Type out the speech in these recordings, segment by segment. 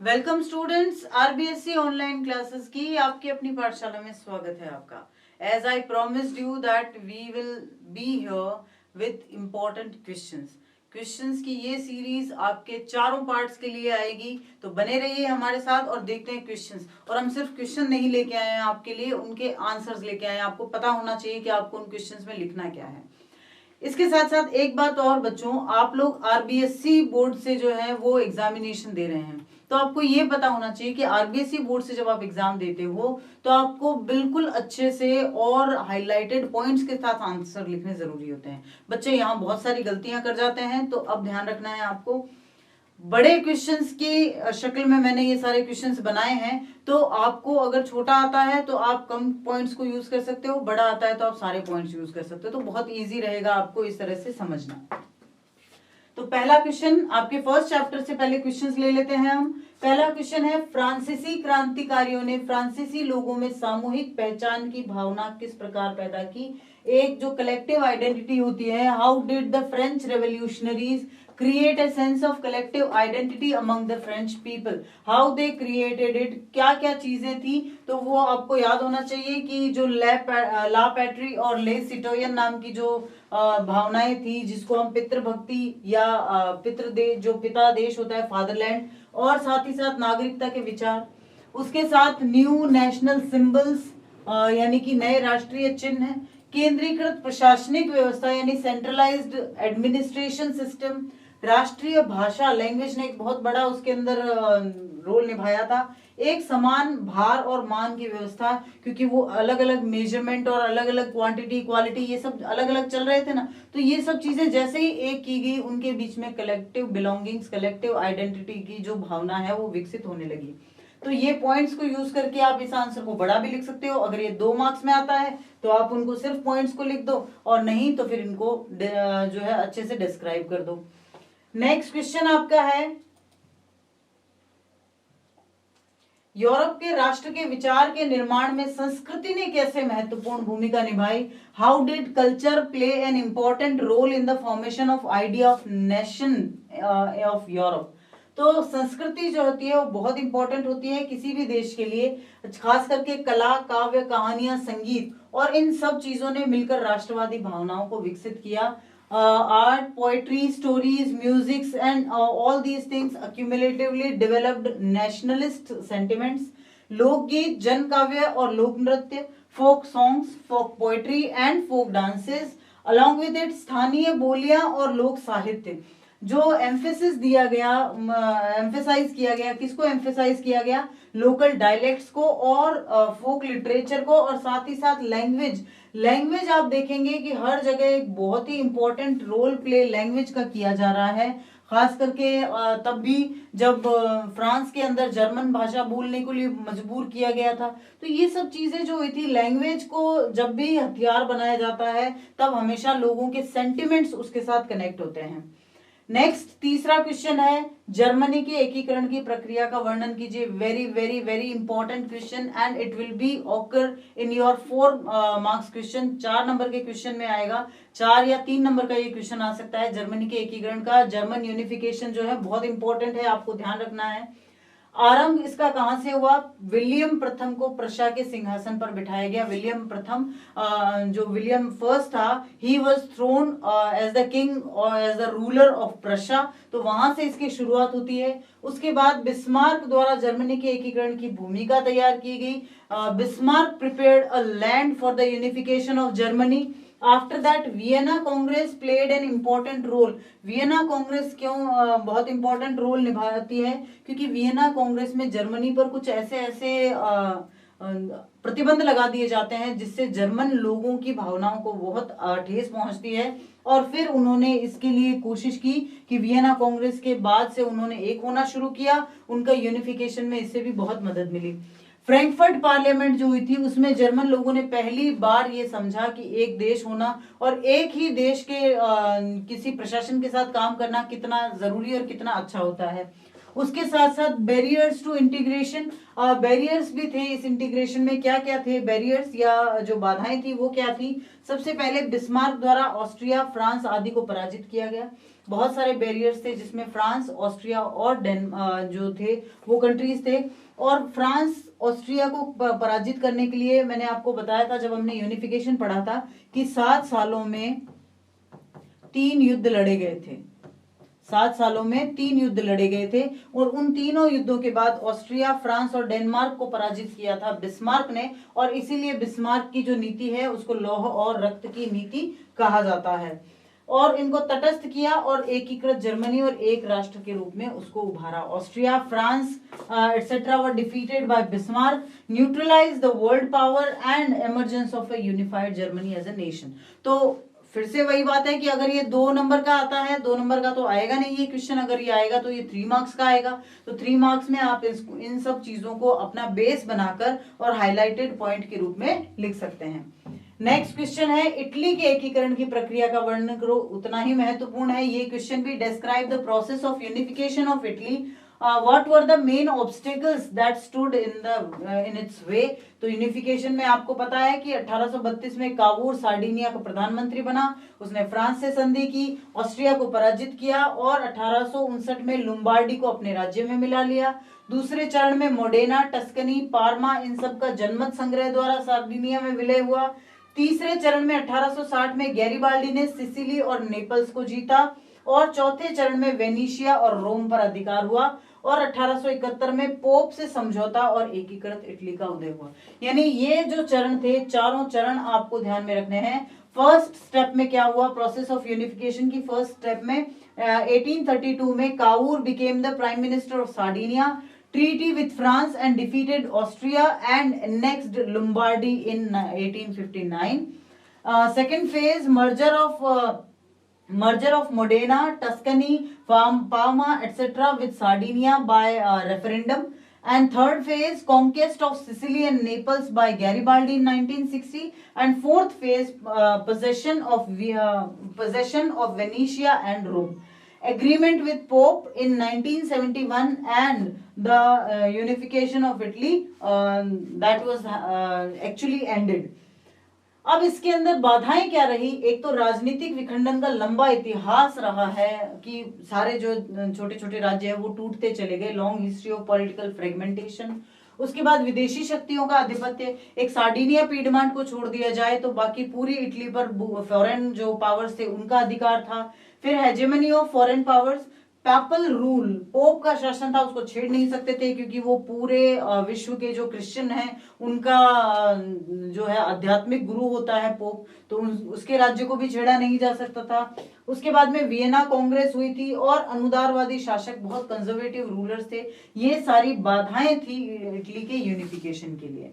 Welcome students, RBSC online classes की आपकी अपनी पाठशाला में स्वागत है आपका। As I promised you that we will be here with important questions की ये सीरीज आपके चारों पार्ट्स के लिए आएगी, तो बने रहिए हमारे साथ और देखते हैं क्वेश्चंस। और हम सिर्फ क्वेश्चन नहीं लेके आए हैं आपके लिए, उनके आंसर्स लेके आए हैं। आपको पता होना चाहिए कि आपको उन क्वेश्चंस में लिखना क्या है। इसके साथ साथ एक बात और बच्चों, आप लोग आरबीएससी बोर्ड से जो है वो एग्जामिनेशन दे रहे हैं, तो आपको ये पता होना चाहिए कि आरबीएससी बोर्ड से जब आप एग्जाम देते हो तो आपको बिल्कुल अच्छे से और हाईलाइटेड पॉइंट्स के साथ आंसर लिखने जरूरी होते हैं। बच्चे यहाँ बहुत सारी गलतियां कर जाते हैं, तो अब ध्यान रखना है आपको। बड़े क्वेश्चंस की शक्ल में मैंने ये सारे क्वेश्चंस बनाए हैं, तो आपको अगर छोटा आता है तो आप कम पॉइंट्स को यूज कर सकते हो, बड़ा आता है तो आप सारे पॉइंट्स यूज कर सकते हो। तो बहुत इजी रहेगा आपको इस तरह से समझना। तो पहला क्वेश्चन आपके फर्स्ट चैप्टर से पहले क्वेश्चंस ले लेते हैं हम। पहला क्वेश्चन है, फ्रांसीसी क्रांतिकारियों ने फ्रांसीसी लोगों में सामूहिक पहचान की भावना किस प्रकार पैदा की? एक जो कलेक्टिव आइडेंटिटी होती है, how did the French revolutionaries create a sense of collective identity among the French people, how they created it, क्या क्या चीजें थी? तो वो आपको याद होना चाहिए कि जो ला पैट्री और ले सिटोयन नाम की जो भावनाएं थी, जिसको हम पितृभक्ति या जो पिता देश होता है, फादरलैंड, और साथ ही साथ नागरिकता के विचार, उसके साथ न्यू नेशनल सिंबल्स यानी कि नए राष्ट्रीय चिन्ह, केंद्रीकृत प्रशासनिक व्यवस्था यानी सेंट्रलाइज्ड एडमिनिस्ट्रेशन सिस्टम, राष्ट्रीय भाषा लैंग्वेज ने एक बहुत बड़ा उसके अंदर रोल निभाया था, एक समान भार और मान की व्यवस्था, क्योंकि वो अलग अलग मेजरमेंट और अलग अलग क्वांटिटी क्वालिटी ये सब अलग अलग चल रहे थे ना, तो ये सब चीजें जैसे ही एक की गई, उनके बीच में कलेक्टिव बिलोंगिंग्स, कलेक्टिव आइडेंटिटी की जो भावना है वो विकसित होने लगी। तो ये पॉइंट्स को यूज करके आप इस आंसर को बड़ा भी लिख सकते हो। अगर ये 2 मार्क्स में आता है तो आप उनको सिर्फ पॉइंट्स को लिख दो, और नहीं तो फिर इनको जो है अच्छे से डिस्क्राइब कर दो। नेक्स्ट क्वेश्चन आपका है, यूरोप के राष्ट्र के विचार के निर्माण में संस्कृति ने कैसे महत्वपूर्ण भूमिका निभाई? How did culture play an important role in the formation of idea of nation of Europe? तो संस्कृति जो होती है वो बहुत इंपॉर्टेंट होती है किसी भी देश के लिए, खास करके कला, काव्य, कहानियां, संगीत, और इन सब चीजों ने मिलकर राष्ट्रवादी भावनाओं को विकसित किया। art, poetry, stories, music and all these things accumulatively developed nationalist sentiments. लोकगीत, जन काव्य और लोक नृत्य, folk songs, folk poetry and folk dances, along with it स्थानीय बोलियां और लोक साहित्य। जो एम्फेसिस दिया गया, एम्फेसाइज किया गया, किसको एम्फेसाइज किया गया? लोकल डायलेक्ट्स को और फोक लिटरेचर को, और साथ ही साथ लैंग्वेज आप देखेंगे कि हर जगह एक बहुत ही इंपॉर्टेंट रोल प्ले लैंग्वेज का किया जा रहा है। खास करके तब भी जब फ्रांस के अंदर जर्मन भाषा बोलने के लिए मजबूर किया गया था, तो ये सब चीजें जो हुई थी, लैंग्वेज को जब भी हथियार बनाया जाता है तब हमेशा लोगों के सेंटिमेंट्स उसके साथ कनेक्ट होते हैं। नेक्स्ट तीसरा क्वेश्चन है, जर्मनी के एकीकरण की प्रक्रिया का वर्णन कीजिए। Very very very important question and it will be occur in your 4 marks question. 4 number के क्वेश्चन में आएगा, 4 या 3 नंबर का ये क्वेश्चन आ सकता है। जर्मनी के एकीकरण का, जर्मन यूनिफिकेशन जो है बहुत इंपॉर्टेंट है, आपको ध्यान रखना है। आरंभ इसका कहां से हुआ? विलियम प्रथम को प्रशा के सिंहासन पर बिठाया गया। विलियम प्रथम, जो विलियम फर्स्ट था, he was throned as the king और as the ruler of Prussia, तो वहां से इसकी शुरुआत होती है। उसके बाद बिस्मार्क द्वारा जर्मनी के एकीकरण की भूमिका तैयार की गई। Bismarck prepared a land for the unification of Germany. After that Vienna Congress played an important role. Vienna Congress क्यों बहुत इंपॉर्टेंट रोल निभाती है? क्योंकि वियना कांग्रेस में जर्मनी पर कुछ ऐसे ऐसे प्रतिबंध लगा दिए जाते हैं जिससे जर्मन लोगों की भावनाओं को बहुत ठेस पहुंचती है, और फिर उन्होंने इसके लिए कोशिश की कि वियना कांग्रेस के बाद से उन्होंने एक होना शुरू किया। उनका यूनिफिकेशन में इससे भी बहुत मदद मिली। फ्रैंकफर्ट पार्लियामेंट जो हुई थी उसमें जर्मन लोगों ने पहली बार ये समझा कि एक देश होना और एक ही देश के किसी प्रशासन के साथ काम करना कितना जरूरी और कितना अच्छा होता है। उसके साथ साथ बैरियर्स टू इंटीग्रेशन, बैरियर्स भी थे इस इंटीग्रेशन में। क्या क्या थे बैरियर्स या जो बाधाएं थी वो क्या थी? सबसे पहले बिस्मार्क द्वारा ऑस्ट्रिया, फ्रांस आदि को पराजित किया गया। बहुत सारे बैरियर्स थे जिसमें फ्रांस, ऑस्ट्रिया और जो थे वो कंट्रीज थे। और फ्रांस ऑस्ट्रिया को पराजित करने के लिए मैंने आपको बताया था जब हमने यूनिफिकेशन पढ़ा था कि 7 सालों में 3 युद्ध लड़े गए थे। 7 सालों में 3 युद्ध लड़े गए थे और उन तीनों युद्धों के बाद ऑस्ट्रिया, फ्रांस और डेनमार्क को पराजित किया था बिस्मार्क ने। और इसीलिए बिस्मार्क की जो नीति है उसको लौह और रक्त की नीति कहा जाता है। और इनको तटस्थ किया और एकीकृत जर्मनी और एक राष्ट्र के रूप में उसको उभारा। Austria, France etcetera were defeated by Bismarck, neutralise the world power and emergence of a unified Germany as a nation. तो फिर से वही बात है कि अगर ये 2 नंबर का आता है, 2 नंबर का तो आएगा नहीं ये क्वेश्चन। अगर ये आएगा तो ये 3 मार्क्स का आएगा। तो 3 मार्क्स में आप इन सब चीजों को अपना बेस बनाकर और हाईलाइटेड पॉइंट के रूप में लिख सकते हैं। नेक्स्ट क्वेश्चन है इटली के एकीकरण की प्रक्रिया का वर्णन करो। उतना ही महत्वपूर्ण है ये क्वेश्चन भी। Describe the process of unification of Italy. What were the main obstacles that stood in its way. तो यूनिफिकेशन में आपको पता है कि 1832 में कावूर सार्डिनिया का प्रधानमंत्री बना। उसने फ्रांस से संधि की, ऑस्ट्रिया को पराजित किया और 1859 में लुम्बार्डी को अपने राज्य में मिला लिया। दूसरे चरण में मोडेना, टस्कनी, पार्मा इन सब का जनमत संग्रह द्वारा सार्डिनिया में विलय हुआ। तीसरे चरण में 1860 में गैरिबाल्डी ने सिसिली और नेपल्स को जीता और चौथे चरण में वेनिशिया और रोम पर अधिकार हुआ और 1871 में पोप से समझौता और एकीकृत इटली का उदय हुआ। यानी ये जो चरण थे, चारों चरण आपको ध्यान में रखने हैं। फर्स्ट स्टेप में क्या हुआ? प्रोसेस ऑफ यूनिफिकेशन की फर्स्ट स्टेप में 1832 में Cavour became the prime minister of Sardinia, treaty with France and defeated Austria and annexed Lombardy in 1859. Second phase, merger of Modena, Tuscany, Parma, etc. with Sardinia by referendum. And third phase, conquest of Sicily and Naples by Garibaldi in 1960. And fourth phase, possession of Venetia and Rome. Agreement with Pope in 1971 and the unification of Italy that was actually ended. अब इसके अंदर बाधाएं क्या रही? एक तो राजनीतिक विखंडन का लंबा इतिहास रहा है कि सारे जो छोटे छोटे राज्य हैं वो टूटते चले गए। Long history of political fragmentation. उसके बाद विदेशी शक्तियों का आधिपत्य। एक सार्डिनिया पीडमांट को छोड़ दिया जाए तो बाकी पूरी इटली पर फॉरेन जो पावर्स थे उनका अधिकार था। फिर hegemony of foreign powers, PayPal rule, pope का शासन था उसको छेड़ नहीं सकते थे क्योंकि वो पूरे विश्व के जो क्रिश्चियन हैं उनका जो है आध्यात्मिक गुरु होता है पोप, तो उसके राज्य को भी छेड़ा नहीं जा सकता था। उसके बाद में वियना कांग्रेस हुई थी और अनुदारवादी शासक, बहुत कंजर्वेटिव रूलर्स थे। ये सारी बाधाएं थी इटली के यूनिफिकेशन के लिए।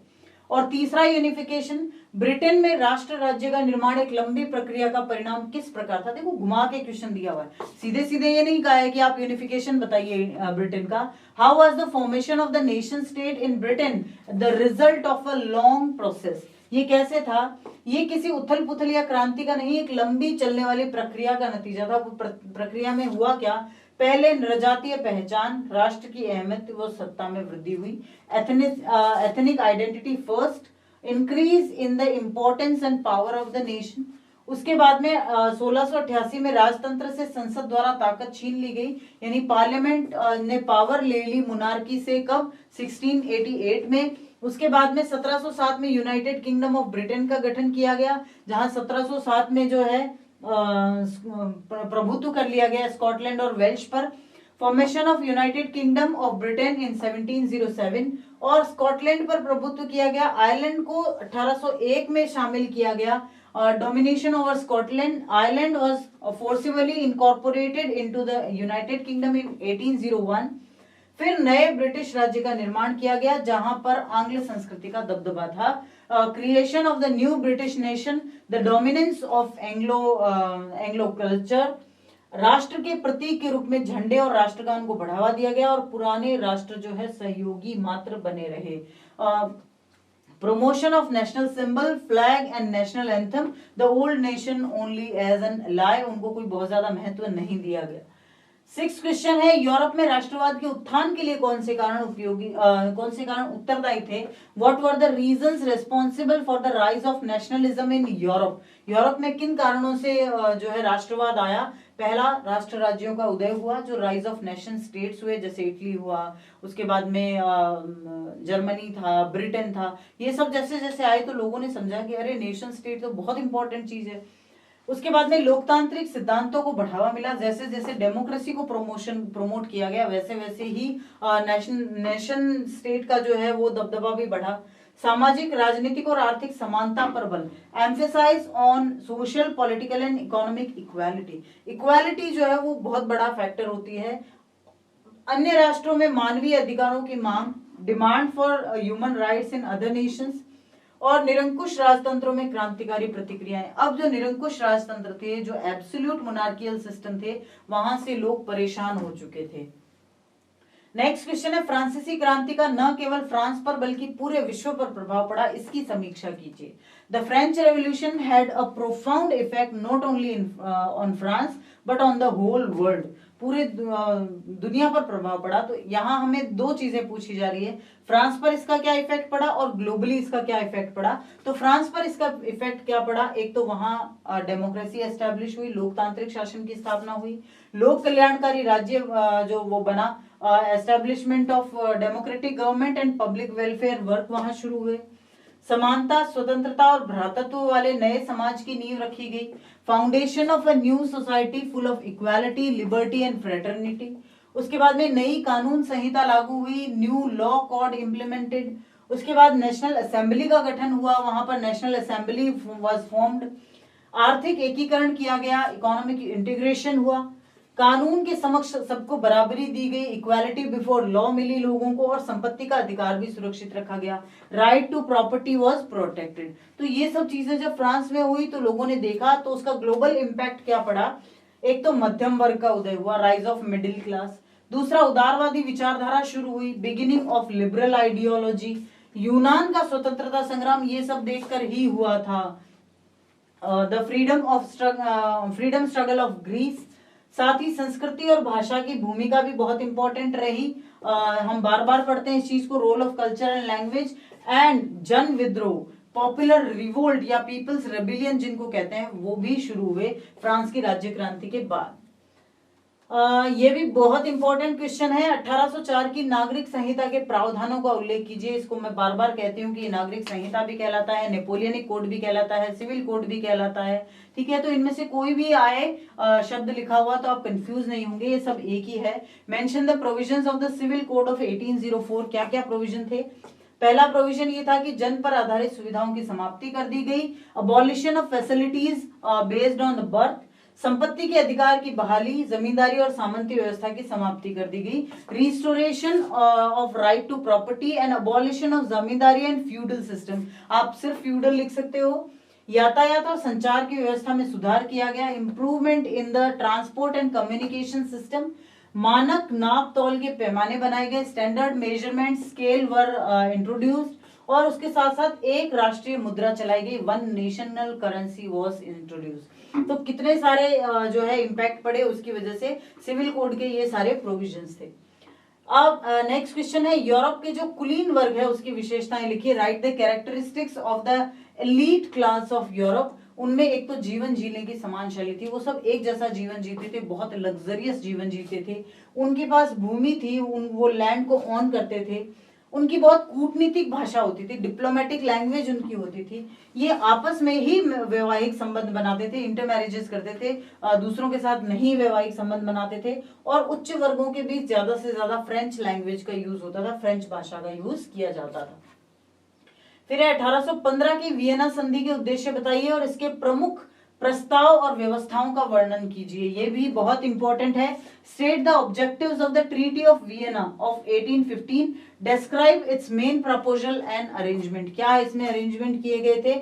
और तीसरा यूनिफिकेशन, ब्रिटेन में राष्ट्र राज्य का निर्माण एक लंबी प्रक्रिया का परिणाम किस प्रकार था? देखो घुमा के क्वेश्चन दिया हुआ है, सीधे सीधे ये नहीं कहा है कि आप यूनिफिकेशन बताइए ब्रिटेन का। How was the formation of the nation state in Britain the result of a long process. ये कैसे था? ये किसी उथल पुथल या क्रांति का नहीं, एक लंबी चलने वाली प्रक्रिया का नतीजा था। प्रक्रिया में हुआ क्या? पहले नृजातीय पहचान, राष्ट्र की अहमियत व सत्ता में वृद्धि हुई। Ethnic identity first, increase in the importance and power of the nation. उसके बाद में 1688 में राजतंत्र से संसद द्वारा ताकत छीन ली गई, यानी पार्लियामेंट ने पावर ले ली मुनार्की से। कब? 1688 में। उसके बाद में 1707 में यूनाइटेड किंगडम ऑफ ब्रिटेन का गठन किया गया, जहां 1707 में जो है प्रभुत्व कर लिया गया स्कॉटलैंड और वेल्श पर। Formation of United kingdom of Britain in 1707 और स्कॉटलैंड पर प्रभुत्व किया गया। आयरलैंड को 1801 में शामिल किया गया। Domination over Scotland, Ireland was forcibly incorporated into the United Kingdom in 1801। फिर नए ब्रिटिश राज्य का निर्माण किया गया जहां पर आंग्ल संस्कृति का दबदबा था। Creation of the new British nation, the dominance of Anglo culture. राष्ट्र के प्रतीक के रूप में झंडे और राष्ट्रगान को बढ़ावा दिया गया और पुराने राष्ट्र जो है सहयोगी मात्र बने रहे। Promotion of national symbol, flag and national anthem, the old nation only as an ally, उनको कोई बहुत ज्यादा महत्व नहीं दिया गया। सिक्स क्वेश्चन है, यूरोप में राष्ट्रवाद के उत्थान के लिए कौन से कारण उत्तरदायी थे? What were the reasons responsible for the rise of nationalism in Europe? Europe में किन कारणों से जो है राष्ट्रवाद आया? पहला, राष्ट्र राज्यों का उदय हुआ, जो राइज ऑफ नेशन स्टेट्स हुए, जैसे इटली हुआ, उसके बाद में जर्मनी था, ब्रिटेन था, ये सब जैसे जैसे आए तो लोगों ने समझा कि अरे नेशन स्टेट तो बहुत इंपॉर्टेंट चीज है। उसके बाद में लोकतांत्रिक सिद्धांतों को बढ़ावा मिला, जैसे जैसे डेमोक्रेसी को प्रमोट किया गया वैसे वैसे ही नेशन स्टेट का जो है वो दबदबा भी बढ़ा। सामाजिक, राजनीतिक और आर्थिक समानता पर बल, emphasise on social, political and economic equality. Equality जो है वो बहुत बड़ा फैक्टर होती है। अन्य राष्ट्रों में मानवीय अधिकारों की मांग, demand for human rights in other Nations, और निरंकुश राजतंत्रों में क्रांतिकारी प्रतिक्रियाएं। अब जो निरंकुश राजतंत्र थे, जो एब्सोल्यूट मोनार्कियल सिस्टम थे, वहां से लोग परेशान हो चुके थे। नेक्स्ट क्वेश्चन है, फ्रांसीसी क्रांति का न केवल फ्रांस पर बल्कि पूरे विश्व पर प्रभाव पड़ा, इसकी समीक्षा कीजिए। The French Revolution had a profound effect not only on France but on the whole world. पूरे दुनिया पर प्रभाव पड़ा। तो यहाँ हमें दो चीजें पूछी जा रही है, फ्रांस पर इसका क्या इफेक्ट पड़ा और ग्लोबली इसका क्या इफेक्ट पड़ा। तो फ्रांस पर इसका इफेक्ट क्या पड़ा? एक तो वहां डेमोक्रेसी एस्टेब्लिश हुई, लोकतांत्रिक शासन की स्थापना हुई, लोक कल्याणकारी राज्य जो वो बना, establishment of democratic government and public welfare work वहां शुरू हुए। समानता, स्वतंत्रता और भ्रातृत्व वाले नए समाज की नींव रखी गई। Foundation of a new society full of equality, liberty and fraternity. उसके बाद में नई कानून संहिता लागू हुई, न्यू लॉ कोड इम्प्लीमेंटेड। उसके बाद नेशनल असेंबली का गठन हुआ, वहां पर नेशनल असेंबली वाज फॉर्म्ड। आर्थिक एकीकरण किया गया, इकोनॉमिक इंटीग्रेशन हुआ। कानून के समक्ष सबको बराबरी दी गई, इक्वालिटी बिफोर लॉ मिली लोगों को, और संपत्ति का अधिकार भी सुरक्षित रखा गया। Right to property was protected. तो ये सब चीजें जब फ्रांस में हुई तो लोगों ने देखा, तो उसका ग्लोबल इंपैक्ट क्या पड़ा? एक तो मध्यम वर्ग का उदय हुआ, राइज ऑफ मिडिल क्लास। दूसरा, उदारवादी विचारधारा शुरू हुई, बिगिनिंग ऑफ लिबरल आइडियोलॉजी। यूनान का स्वतंत्रता संग्राम ये सब देखकर ही हुआ था। The freedom struggle of Greece. साथ ही संस्कृति और भाषा की भूमिका भी बहुत इंपॉर्टेंट रही। हम बार बार पढ़ते हैं इस चीज को, role of culture and language. And जन विद्रोह, पॉपुलर रिवोल्ट या पीपल्स रेबिलियन जिनको कहते हैं, वो भी शुरू हुए फ्रांस की राज्य क्रांति के बाद। ये भी बहुत इंपॉर्टेंट क्वेश्चन है। 1804 की नागरिक संहिता के प्रावधानों का उल्लेख कीजिए। इसको मैं बार बार कहती हूँ कि ये नागरिक संहिता भी कहलाता है, नेपोलियनिक कोड भी कहलाता है, सिविल कोड भी कहलाता है। ठीक है, तो इनमें से कोई भी आए शब्द लिखा हुआ तो आप कंफ्यूज नहीं होंगे, ये सब एक ही है। Mention the provisions of the civil code of 1804। क्या क्या प्रोविजन थे? पहला प्रोविजन ये था कि जन्म पर आधारित सुविधाओं की समाप्ति कर दी गई। Abolition of facilities based on the birth. संपत्ति के अधिकार की बहाली, जमींदारी और सामंती व्यवस्था की समाप्ति कर दी गई। Restoration of right to property and abolition of zamindari and feudal system. आप सिर्फ फ्यूडल लिख सकते हो। यातायात और संचार की व्यवस्था में सुधार किया गया। Improvement in the transport and communication system. मानक नाप तौल के पैमाने बनाए गए। Standard measurement scale were introduced. और उसके साथ साथ एक राष्ट्रीय मुद्रा चलाई गई, one national currency was introduced. तो कितने सारे जो है इंपैक्ट पड़े उसकी वजह से सिविल कोड के ये सारे प्रोविजंस थे। अब नेक्स्ट क्वेश्चन है, यूरोप के जो कुलीन वर्ग है उसकी विशेषताएं लिखिए। Right the characteristics of the elite class of Europe. उनमें एक तो जीवन जीने की समान शैली थी, वो सब एक जैसा जीवन जीते थे, बहुत लग्जरियस जीवन जीते थे। उनके पास भूमि थी, वो लैंड को ऑन करते थे। उनकी बहुत कूटनीतिक भाषा होती थी, डिप्लोमेटिक लैंग्वेज उनकी होती थी। ये आपस में ही वैवाहिक संबंध बनाते थे, इंटर मैरिजेस करते थे, दूसरों के साथ नहीं वैवाहिक संबंध बनाते थे। और उच्च वर्गों के बीच ज्यादा से ज्यादा फ्रेंच लैंग्वेज का यूज होता था, फ्रेंच भाषा का यूज किया जाता था। फिर 1815 की वियना संधि के उद्देश्य बताइए और इसके प्रमुख प्रस्ताव और व्यवस्थाओं का वर्णन कीजिए। ये भी बहुत इंपॉर्टेंट है। State the objectives of the treaty of Vienna of 1815। Describe it's main proposal and arrangement. क्या इसमें अरेंजमेंट किए गए थे?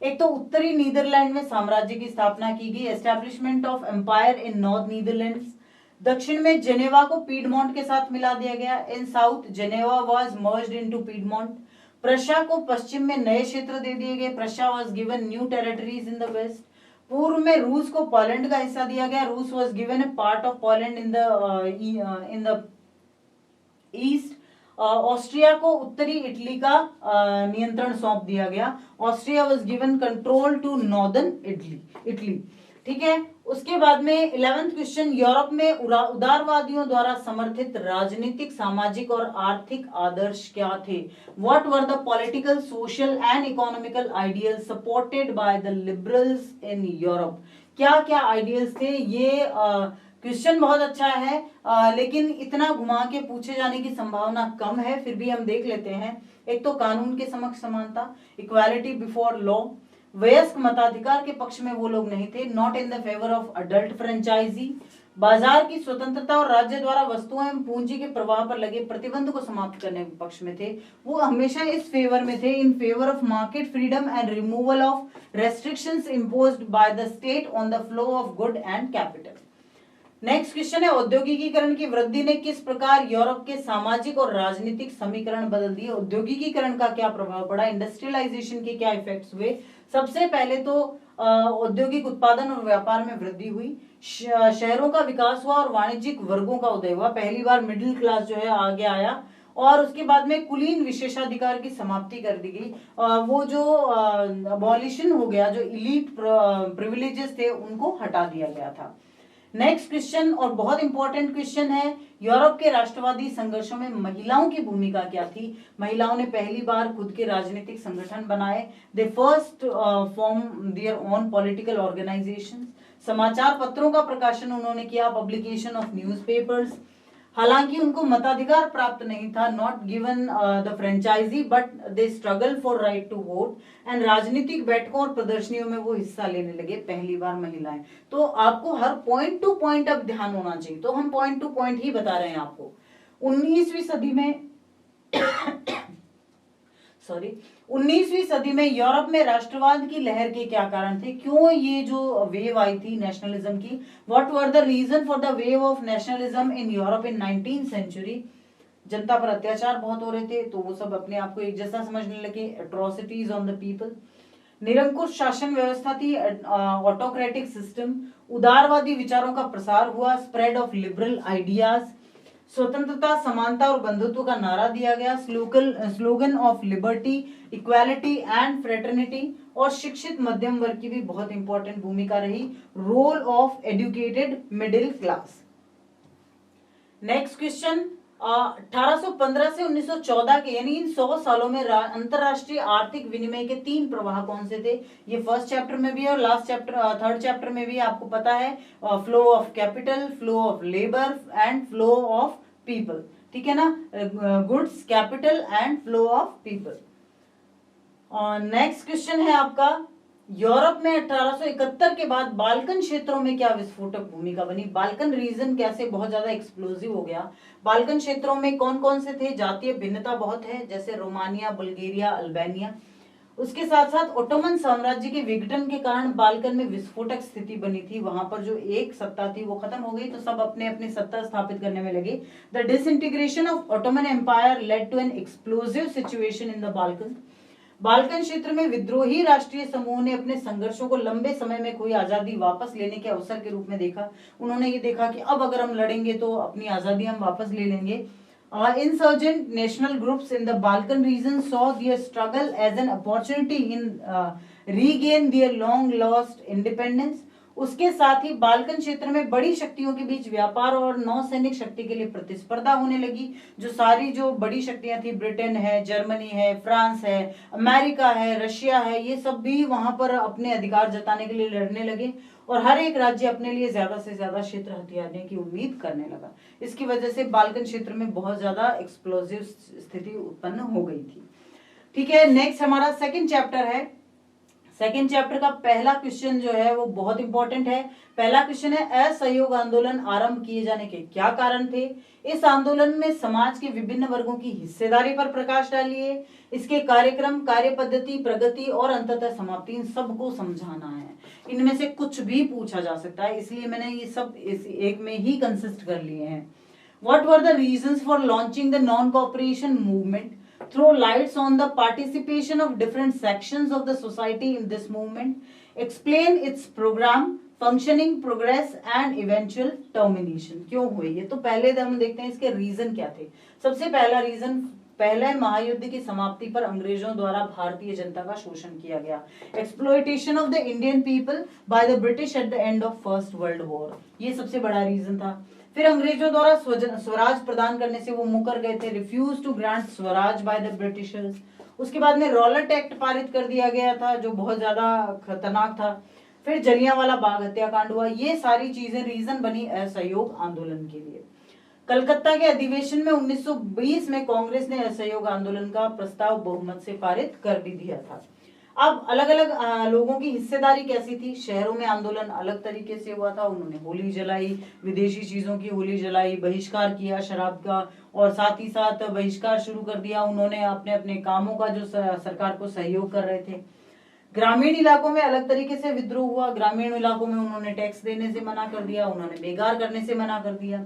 एक तो उत्तरी नीदरलैंड में साम्राज्य की स्थापना की गई, establishment of empire in north Netherlands. दक्षिण में जेनेवा को पीडमोंट के साथ मिला दिया गया। In south Geneva was merged into Piedmont. Prussia को पश्चिम में नए क्षेत्र दे दिए गए। Prussia was given new territories in the west. पूर्व में रूस को पोलैंड का हिस्सा दिया गया, रूस was given a part of Poland in the east. Austria को उत्तरी इटली का नियंत्रण सौंप दिया गया, Austria was given control to northern Italy. ठीक है, उसके बाद में 11th क्वेश्चन, यूरोप में उदारवादियों द्वारा समर्थित राजनीतिक, सामाजिक और आर्थिक आदर्श क्या थे? What were the political, social and economical ideals supported by the liberals in Europe? क्या क्या आइडियल्स थे? ये क्वेश्चन बहुत अच्छा है, लेकिन इतना घुमा के पूछे जाने की संभावना कम है, फिर भी हम देख लेते हैं। एक तो कानून के समक्ष समानता, इक्वालिटी बिफोर लॉ, वयस्क मताधिकार के पक्ष में वो लोग नहीं थे, not in the favour of adult franchise, बाजार की स्वतंत्रता और राज्य द्वारा वस्तुओं एवं पूंजी के प्रवाह पर लगे प्रतिबंध को समाप्त करने के पक्ष में थे। वो हमेशा इस फेवर में थे, in favour of market freedom and removal of restrictions imposed by the state on the flow of good and capital. Next question है, औद्योगिकीकरण की वृद्धि ने किस प्रकार यूरोप के सामाजिक और राजनीतिक समीकरण बदल दिए? औद्योगिकीकरण का क्या प्रभाव पड़ा? इंडस्ट्रियलाइजेशन के क्या इफेक्ट्स हुए? सबसे पहले तो औद्योगिक उत्पादन और व्यापार में वृद्धि हुई, शहरों का विकास हुआ और वाणिज्यिक वर्गों का उदय हुआ। पहली बार मिडिल क्लास जो है आगे आया, और उसके बाद में कुलीन विशेषाधिकार की समाप्ति कर दी गई। वो जो अबॉलिशन हो गया, जो इलीट प्रिविलेजेस थे उनको हटा दिया गया था। नेक्स्ट क्वेश्चन, और बहुत इंपॉर्टेंट क्वेश्चन है, यूरोप के राष्ट्रवादी संघर्षों में महिलाओं की भूमिका क्या थी? महिलाओं ने पहली बार खुद के राजनीतिक संगठन बनाए, they first form their own political organisations. समाचार पत्रों का प्रकाशन उन्होंने किया, पब्लिकेशन ऑफ न्यूज़पेपर्स। हालांकि उनको मताधिकार प्राप्त नहीं था, not given the franchise, but they struggle for right to vote, and राजनीतिक बैठकों और प्रदर्शनियों में वो हिस्सा लेने लगे, पहली बार महिलाएं। तो आपको हर पॉइंट टू पॉइंट अब ध्यान होना चाहिए, तो हम पॉइंट टू पॉइंट ही बता रहे हैं आपको। 19वीं सदी में 19वीं सदी में यूरोप में राष्ट्रवाद की लहर के क्या कारण थे? क्यों ये जो वेव आई थी नेशनलिज्म की? What were the reason for the wave of nationalism in Europe in 19th century? जनता पर अत्याचार बहुत हो रहे थे, तो वो सब अपने आप को एक जैसा समझने लगे, एट्रोसिटीज ऑन द पीपल। निरंकुश शासन व्यवस्था थी, ऑटोक्रेटिक सिस्टम। उदारवादी विचारों का प्रसार हुआ, स्प्रेड ऑफ लिबरल आइडियाज। स्वतंत्रता, समानता और बंधुत्व का नारा दिया गया, slogan of liberty, equality and fraternity. और शिक्षित मध्यम वर्ग की भी बहुत इंपॉर्टेंट भूमिका रही, role of educated middle class. Next question, 1815 से 1914 के यानी इन 100 सालों में अंतरराष्ट्रीय आर्थिक विनिमय के 3 प्रवाह कौन से थे? ये फर्स्ट चैप्टर में भी है और लास्ट चैप्टर थर्ड चैप्टर में भी आपको पता है, flow of capital, flow of labour and flow of people. ठीक है ना, goods, capital and flow of people. Next question है आपका, यूरोप में 1871 के बाद बाल्कन क्षेत्रों में क्या विस्फोटक भूमिका बनी? बाल्कन रीजन कैसे बहुत ज्यादा एक्सप्लोसिव हो गया? बाल्कन क्षेत्रों में कौन कौन से थे? जातीय भिन्नता बहुत है, जैसे रोमानिया, बुल्गारिया, अल्बानिया। उसके साथ साथ ओटोमन साम्राज्य के विघटन के कारण बाल्कन में विस्फोटक स्थिति बनी थी, वहां पर जो एक सत्ता थी वो खत्म हो गई, तो सब अपने अपने सत्ता स्थापित करने में लगे। The disintegration of Ottoman empire led to an explosive situation in the Balkan. Balkan क्षेत्र में विद्रोही राष्ट्रीय समूह ने अपने संघर्षों को लंबे समय में कोई आजादी वापस लेने के अवसर के रूप में देखा। उन्होंने ये देखा कि अब अगर हम लड़ेंगे तो अपनी आजादी हम वापस ले लेंगे। Insurgent national groups in the Balkan region saw their struggle as an opportunity in regain their long lost independence. उसके साथ ही बाल्कन क्षेत्र में बड़ी शक्तियों के बीच व्यापार और नौसैनिक शक्ति के लिए प्रतिस्पर्धा होने लगी। जो सारी जो बड़ी शक्तियां थी, ब्रिटेन है, जर्मनी है, फ्रांस है, अमेरिका है, रशिया है, ये सब भी वहां पर अपने अधिकार जताने के लिए लड़ने लगे और हर एक राज्य अपने लिए ज्यादा से ज्यादा क्षेत्र हथियाने की उम्मीद करने लगा। इसकी वजह से बाल्कन क्षेत्र में बहुत ज्यादा एक्सप्लोसिव स्थिति उत्पन्न हो गई थी। ठीक है, नेक्स्ट हमारा सेकंड चैप्टर है। सेकंड चैप्टर का पहला क्वेश्चन जो है वो बहुत इंपॉर्टेंट है। पहला क्वेश्चन है, असहयोग आंदोलन आरंभ किए जाने के क्या कारण थे? इस आंदोलन में समाज के विभिन्न वर्गों की हिस्सेदारी पर प्रकाश डालिए। इसके कार्यक्रम, कार्य पद्धति, प्रगति और अंततः समाप्ति, इन सबको समझाना है। इनमें से कुछ भी पूछा जा सकता है, इसलिए मैंने ये सब इस एक में ही कंसिस्ट कर लिए हैं। What were the reasons for launching the non-cooperation movement? Throw lights on the participation of different sections of the society in this movement. Explain its programme, functioning, progress and eventual termination. क्यों हुए ये? तो पहले हम देखते हैं इसके reason क्या थे। सबसे पहला रीजन, पहले महायुद्ध की समाप्ति पर अंग्रेजों द्वारा भारतीय जनता का शोषण किया गया। Exploitation of the Indian people by the British at the end of first world war, ये सबसे बड़ा रीजन था। फिर अंग्रेजों द्वारा स्वराज प्रदान करने से वो मुकर गए थे, refuse to grant swaraj by the Britishers. उसके बाद में रॉलेट एक्ट पारित कर दिया गया था जो बहुत ज्यादा खतरनाक था। फिर जलियांवाला बाग हत्याकांड हुआ। ये सारी चीजें रीजन बनी असहयोग आंदोलन के लिए। कलकत्ता के अधिवेशन में 1920 में कांग्रेस ने असहयोग आंदोलन का प्रस्ताव बहुमत से पारित कर भी दिया था। अब अलग अलग लोगों की हिस्सेदारी कैसी थी। शहरों में आंदोलन अलग तरीके से हुआ था। उन्होंने होली जलाई, विदेशी चीजों की होली जलाई, बहिष्कार किया शराब का, और साथ ही साथ बहिष्कार शुरू कर दिया उन्होंने अपने अपने कामों का जो सरकार को सहयोग कर रहे थे। ग्रामीण इलाकों में अलग तरीके से विद्रोह हुआ। ग्रामीण इलाकों में उन्होंने टैक्स देने से मना कर दिया, उन्होंने बेगार करने से मना कर दिया।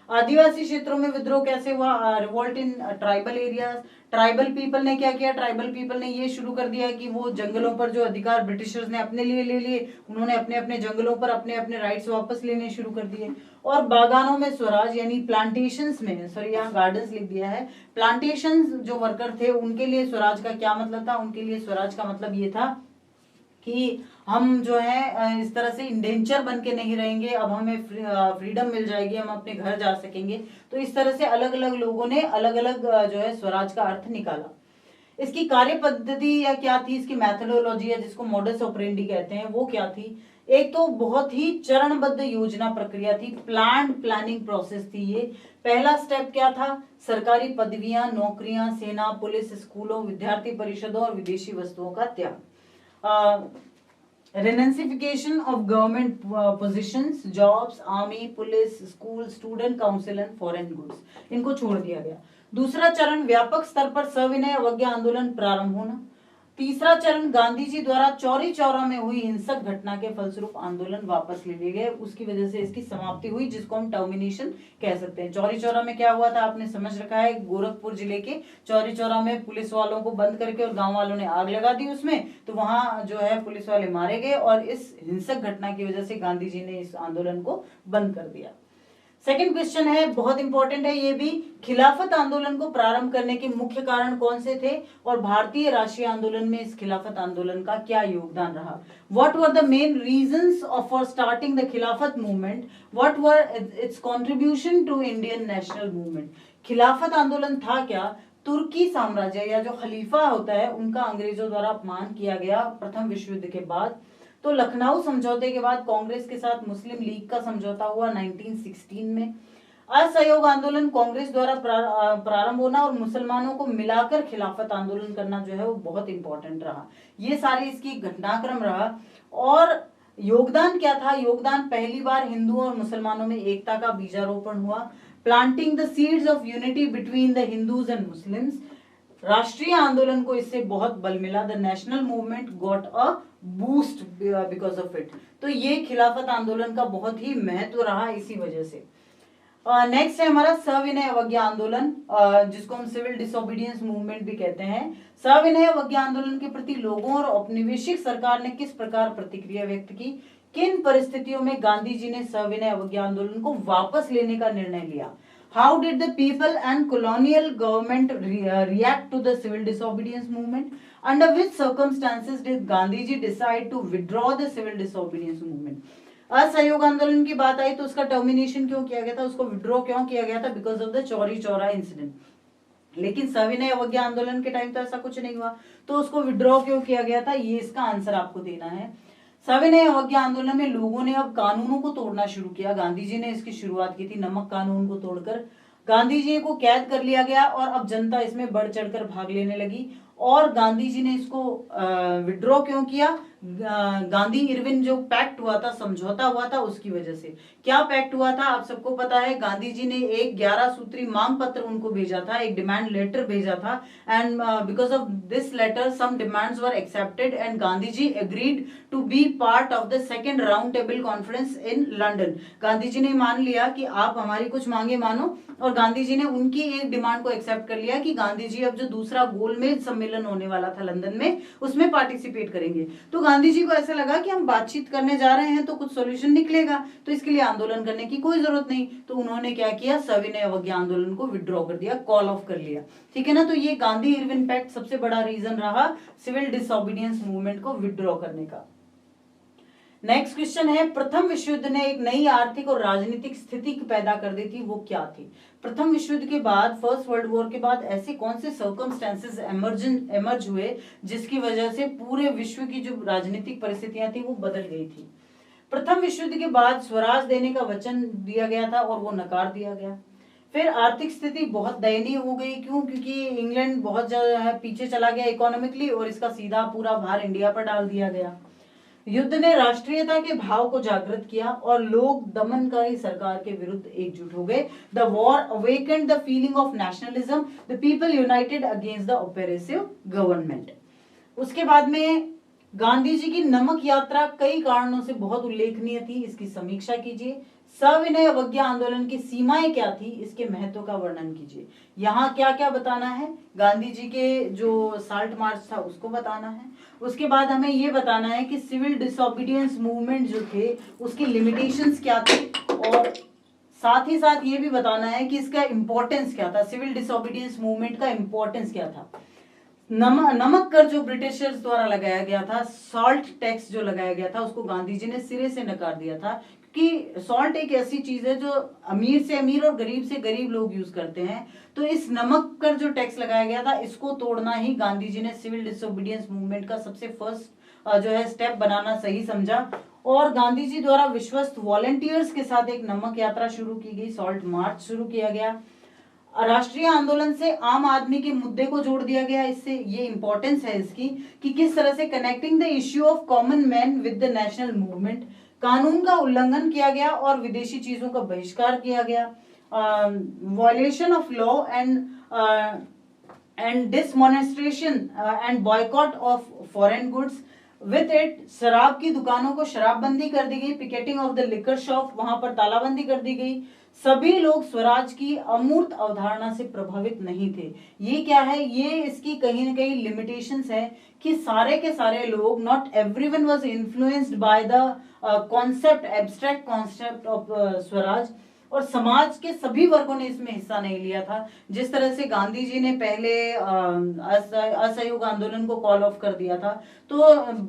आदिवासी क्षेत्रों में विद्रोह कैसे हुआ? Revolt in tribal areas. Tribal people ने क्या किया? ट्राइबल पीपल ने ये शुरू कर दिया कि वो जंगलों पर जो अधिकार ब्रिटिशर्स ने अपने लिए ले लिए, उन्होंने अपने अपने जंगलों पर अपने अपने राइट्स वापस लेने शुरू कर दिए। और बागानों में स्वराज यानी प्लांटेशंस में, सॉरी यहाँ गार्डन्स लिख दिया है, प्लांटेशंस जो वर्कर थे उनके लिए स्वराज का क्या मतलब था? उनके लिए स्वराज का मतलब ये था कि हम जो है इस तरह से इंडेंचर बन के नहीं रहेंगे, अब हमें फ्रीडम मिल जाएगी, हम अपने घर जा सकेंगे। तो इस तरह से अलग अलग लोगों ने अलग अलग जो है स्वराज का अर्थ निकाला। इसकी कार्य पद्धति या क्या थी, इसकी मैथोडोलॉजी या जिसको मॉडस ऑपरेंडी कहते हैं वो क्या थी? एक तो बहुत ही चरणबद्ध योजना प्रक्रिया थी, प्लानिंग प्रोसेस थी ये। पहला स्टेप क्या था? सरकारी पदवियां, नौकरियां, सेना, पुलिस, स्कूलों, विद्यार्थी परिषदों और विदेशी वस्तुओं का त्याग। Renunciation of government positions, jobs, army, police, school, student council and foreign goods, इनको छोड़ दिया गया। दूसरा चरण, व्यापक स्तर पर सविनय अवज्ञा आंदोलन प्रारंभ होना। तीसरा चरण, गांधी जी द्वारा चौरी चौरा में हुई हिंसक घटना के फलस्वरूप आंदोलन वापस ले लिए गए, उसकी वजह से इसकी समाप्ति हुई, जिसको हम टर्मिनेशन कह सकते हैं। चौरी चौरा में क्या हुआ था आपने समझ रखा है, गोरखपुर जिले के चौरी चौरा में पुलिस वालों को बंद करके और गांव वालों ने आग लगा दी उसमें, तो वहां जो है पुलिस वाले मारे गए और इस हिंसक घटना की वजह से गांधी जी ने इस आंदोलन को बंद कर दिया। सेकंड क्वेश्चन है, बहुत इंपॉर्टेंट है ये भी, खिलाफत आंदोलन को प्रारंभ करने के मुख्य कारण कौन से थे और भारतीय राष्ट्रीय आंदोलन में इस खिलाफत आंदोलन का क्या योगदान रहा? What were the main reasons for starting the Khilafat movement? What were its contribution to Indian national movement? Khilafat आंदोलन था क्या? तुर्की साम्राज्य या जो खलीफा होता है उनका अंग्रेजों द्वारा अपमान किया गया प्रथम विश्व युद्ध के बाद। तो लखनऊ समझौते के बाद कांग्रेस के साथ मुस्लिम लीग का समझौता हुआ 1916 में। असहयोग आंदोलन कांग्रेस द्वारा प्रारंभ होना और मुसलमानों को मिलाकर खिलाफत आंदोलन करना जो है वो बहुत इंपॉर्टेंट रहा। ये सारी इसकी घटनाक्रम रहा। और योगदान क्या था? योगदान, पहली बार हिंदुओं और मुसलमानों में एकता का बीजारोपण हुआ। Planting the seeds of unity between the Hindus and Muslims. राष्ट्रीय आंदोलन को इससे बहुत बल मिला। The national movement got a boost because of it. तो ये खिलाफत आंदोलन का बहुत ही महत्व रहा इसी वजह से। नेक्स्ट है हमारा सविनय अवज्ञा आंदोलन, जिसको हम सिविल डिसोबीडियंस मूवमेंट भी कहते हैं। सविनय अवज्ञा आंदोलन के प्रति लोगों और औपनिवेशिक सरकार ने किस प्रकार प्रतिक्रिया व्यक्त की? किन परिस्थितियों में गांधी जी ने सविनय अवज्ञा आंदोलन को वापस लेने का निर्णय लिया? How did the people and colonial government react to the civil disobedience movement? Under which circumstances did Gandhi ji decide to withdraw the civil disobedience movement? असहयोग आंदोलन की बात आई तो उसका टर्मिनेशन क्यों किया गया था, उसको विड्रॉ क्यों किया गया था? Because of the Chauri Chaura incident. लेकिन सविनय अवज्ञा आंदोलन के टाइम तो ऐसा कुछ नहीं हुआ, तो उसको विड्रॉ क्यों किया गया था? ये इसका आंसर आपको देना है। सविनय अवज्ञा आंदोलन में लोगों ने अब कानूनों को तोड़ना शुरू किया। गांधी जी ने इसकी शुरुआत की थी नमक कानून को तोड़कर। गांधी जी को कैद कर लिया गया और अब जनता इसमें बढ़ चढ़कर भाग लेने लगी। और गांधी जी ने इसको विड्रॉ क्यों किया? गांधी इरविन जो पैक्ट हुआ था, समझौता हुआ था, उसकी वजह से। क्या पैक्ट हुआ था आप सबको पता है। गांधी जी ने एक 11 सूत्री मांग पत्र उनको भेजा था, एक डिमांड लेटर भेजा था, and because of this letter some demands were accepted and Gandhi ji agreed to be part of the second round table conference in London. Gandhi ji ने मान लिया कि आप हमारी कुछ मांगे मानो, और गांधी जी ने उनकी एक डिमांड को एक्सेप्ट कर लिया कि गांधी जी अब जो दूसरा गोलमेज सम्मेलन सम्मेलन होने वाला था लंदन में, उसमें पार्टिसिपेट करेंगे। तो गांधी जी को ऐसा लगा कि हम बातचीत करने जा रहे हैं तो कुछ सोल्यूशन निकलेगा, तो इसके लिए आंदोलन करने की कोई जरूरत नहीं। तो उन्होंने क्या किया, सविनय अवज्ञा आंदोलन को विड्रॉ कर दिया, कॉल ऑफ कर लिया। ठीक है ना। तो ये गांधी इरविन पैक्ट सबसे बड़ा रीजन रहा सिविल डिसोबीडियंस मूवमेंट को विड्रॉ करने का। नेक्स्ट क्वेश्चन है, प्रथम विश्व युद्ध ने एक नई आर्थिक और राजनीतिक स्थिति पैदा कर दी थी, वो क्या थी? प्रथम विश्व युद्ध के बाद, फर्स्ट वर्ल्ड वॉर के बाद ऐसे कौन से सर्कमस्टेंसेस एमर्ज हुए जिसकी वजह से पूरे विश्व की जो राजनीतिक परिस्थितियां थी वो बदल गई थी? प्रथम विश्व युद्ध के बाद स्वराज देने का वचन दिया गया था और वो नकार दिया गया। फिर आर्थिक स्थिति बहुत दयनीय हो गई, क्यों? क्योंकि इंग्लैंड बहुत ज्यादा पीछे चला गया इकोनॉमिकली और इसका सीधा पूरा भार इंडिया पर डाल दिया गया। युद्ध ने राष्ट्रीयता के भाव को जागृत किया और लोग दमनकारी सरकार के विरुद्ध एकजुट हो गए। The war awakened the feeling of nationalism, the people United against the oppressive government. उसके बाद में गांधी जी की नमक यात्रा कई कारणों से बहुत उल्लेखनीय थी, इसकी समीक्षा कीजिए। सविनय अवज्ञा आंदोलन की सीमाएं क्या थी, इसके महत्व का वर्णन कीजिए। यहाँ क्या क्या बताना है, गांधी जी के जो साल्ट मार्च था उसको बताना है। उसके बाद हमें ये बताना है कि सिविल डिसोबीडियंस मूवमेंट जो थे उसकी लिमिटेशंस क्या थी, और साथ ही साथ ये भी बताना है कि इसका इंपॉर्टेंस क्या था, सिविल डिसोबीडियंस मूवमेंट का इंपॉर्टेंस क्या था। नमक कर जो ब्रिटिशर्स द्वारा लगाया गया था, सॉल्ट टैक्स जो लगाया गया था, उसको गांधी जी ने सिरे से नकार दिया था, कि सॉल्ट एक ऐसी चीज है जो अमीर से अमीर और गरीब से गरीब लोग यूज करते हैं। तो इस नमक कर जो टैक्स लगाया गया था इसको तोड़ना ही गांधी जी ने सिविल डिसोबीडियंस मूवमेंट का सबसे फर्स्ट जो है स्टेप बनाना सही समझा। और गांधी जी द्वारा विश्वस्त वॉलंटियर्स के साथ एक नमक यात्रा शुरू की गई, सॉल्ट मार्च शुरू किया गया। राष्ट्रीय आंदोलन से आम आदमी के मुद्दे को जोड़ दिया गया। इससे ये इंपॉर्टेंस है इसकी कि किस तरह से connecting the issue of common man with the national movement. कानून का उल्लंघन किया गया और विदेशी चीजों का बहिष्कार किया गया। Violation of law and demonstration and boycott of foreign goods. With it शराब की दुकानों को शराबबंदी कर दी गई। Picketing of the liquor shop, वहां पर तालाबंदी कर दी गई। सभी लोग स्वराज की अमूर्त अवधारणा से प्रभावित नहीं थे। ये क्या है, ये इसकी कहीं ना कहीं लिमिटेशंस है कि सारे के सारे लोग, not everyone was influenced by the concept, abstract concept of Swaraj, और समाज के सभी वर्गों ने इसमें हिस्सा नहीं लिया था। जिस तरह से गांधी जी ने पहले असहयोग आंदोलन को कॉल ऑफ कर दिया था, तो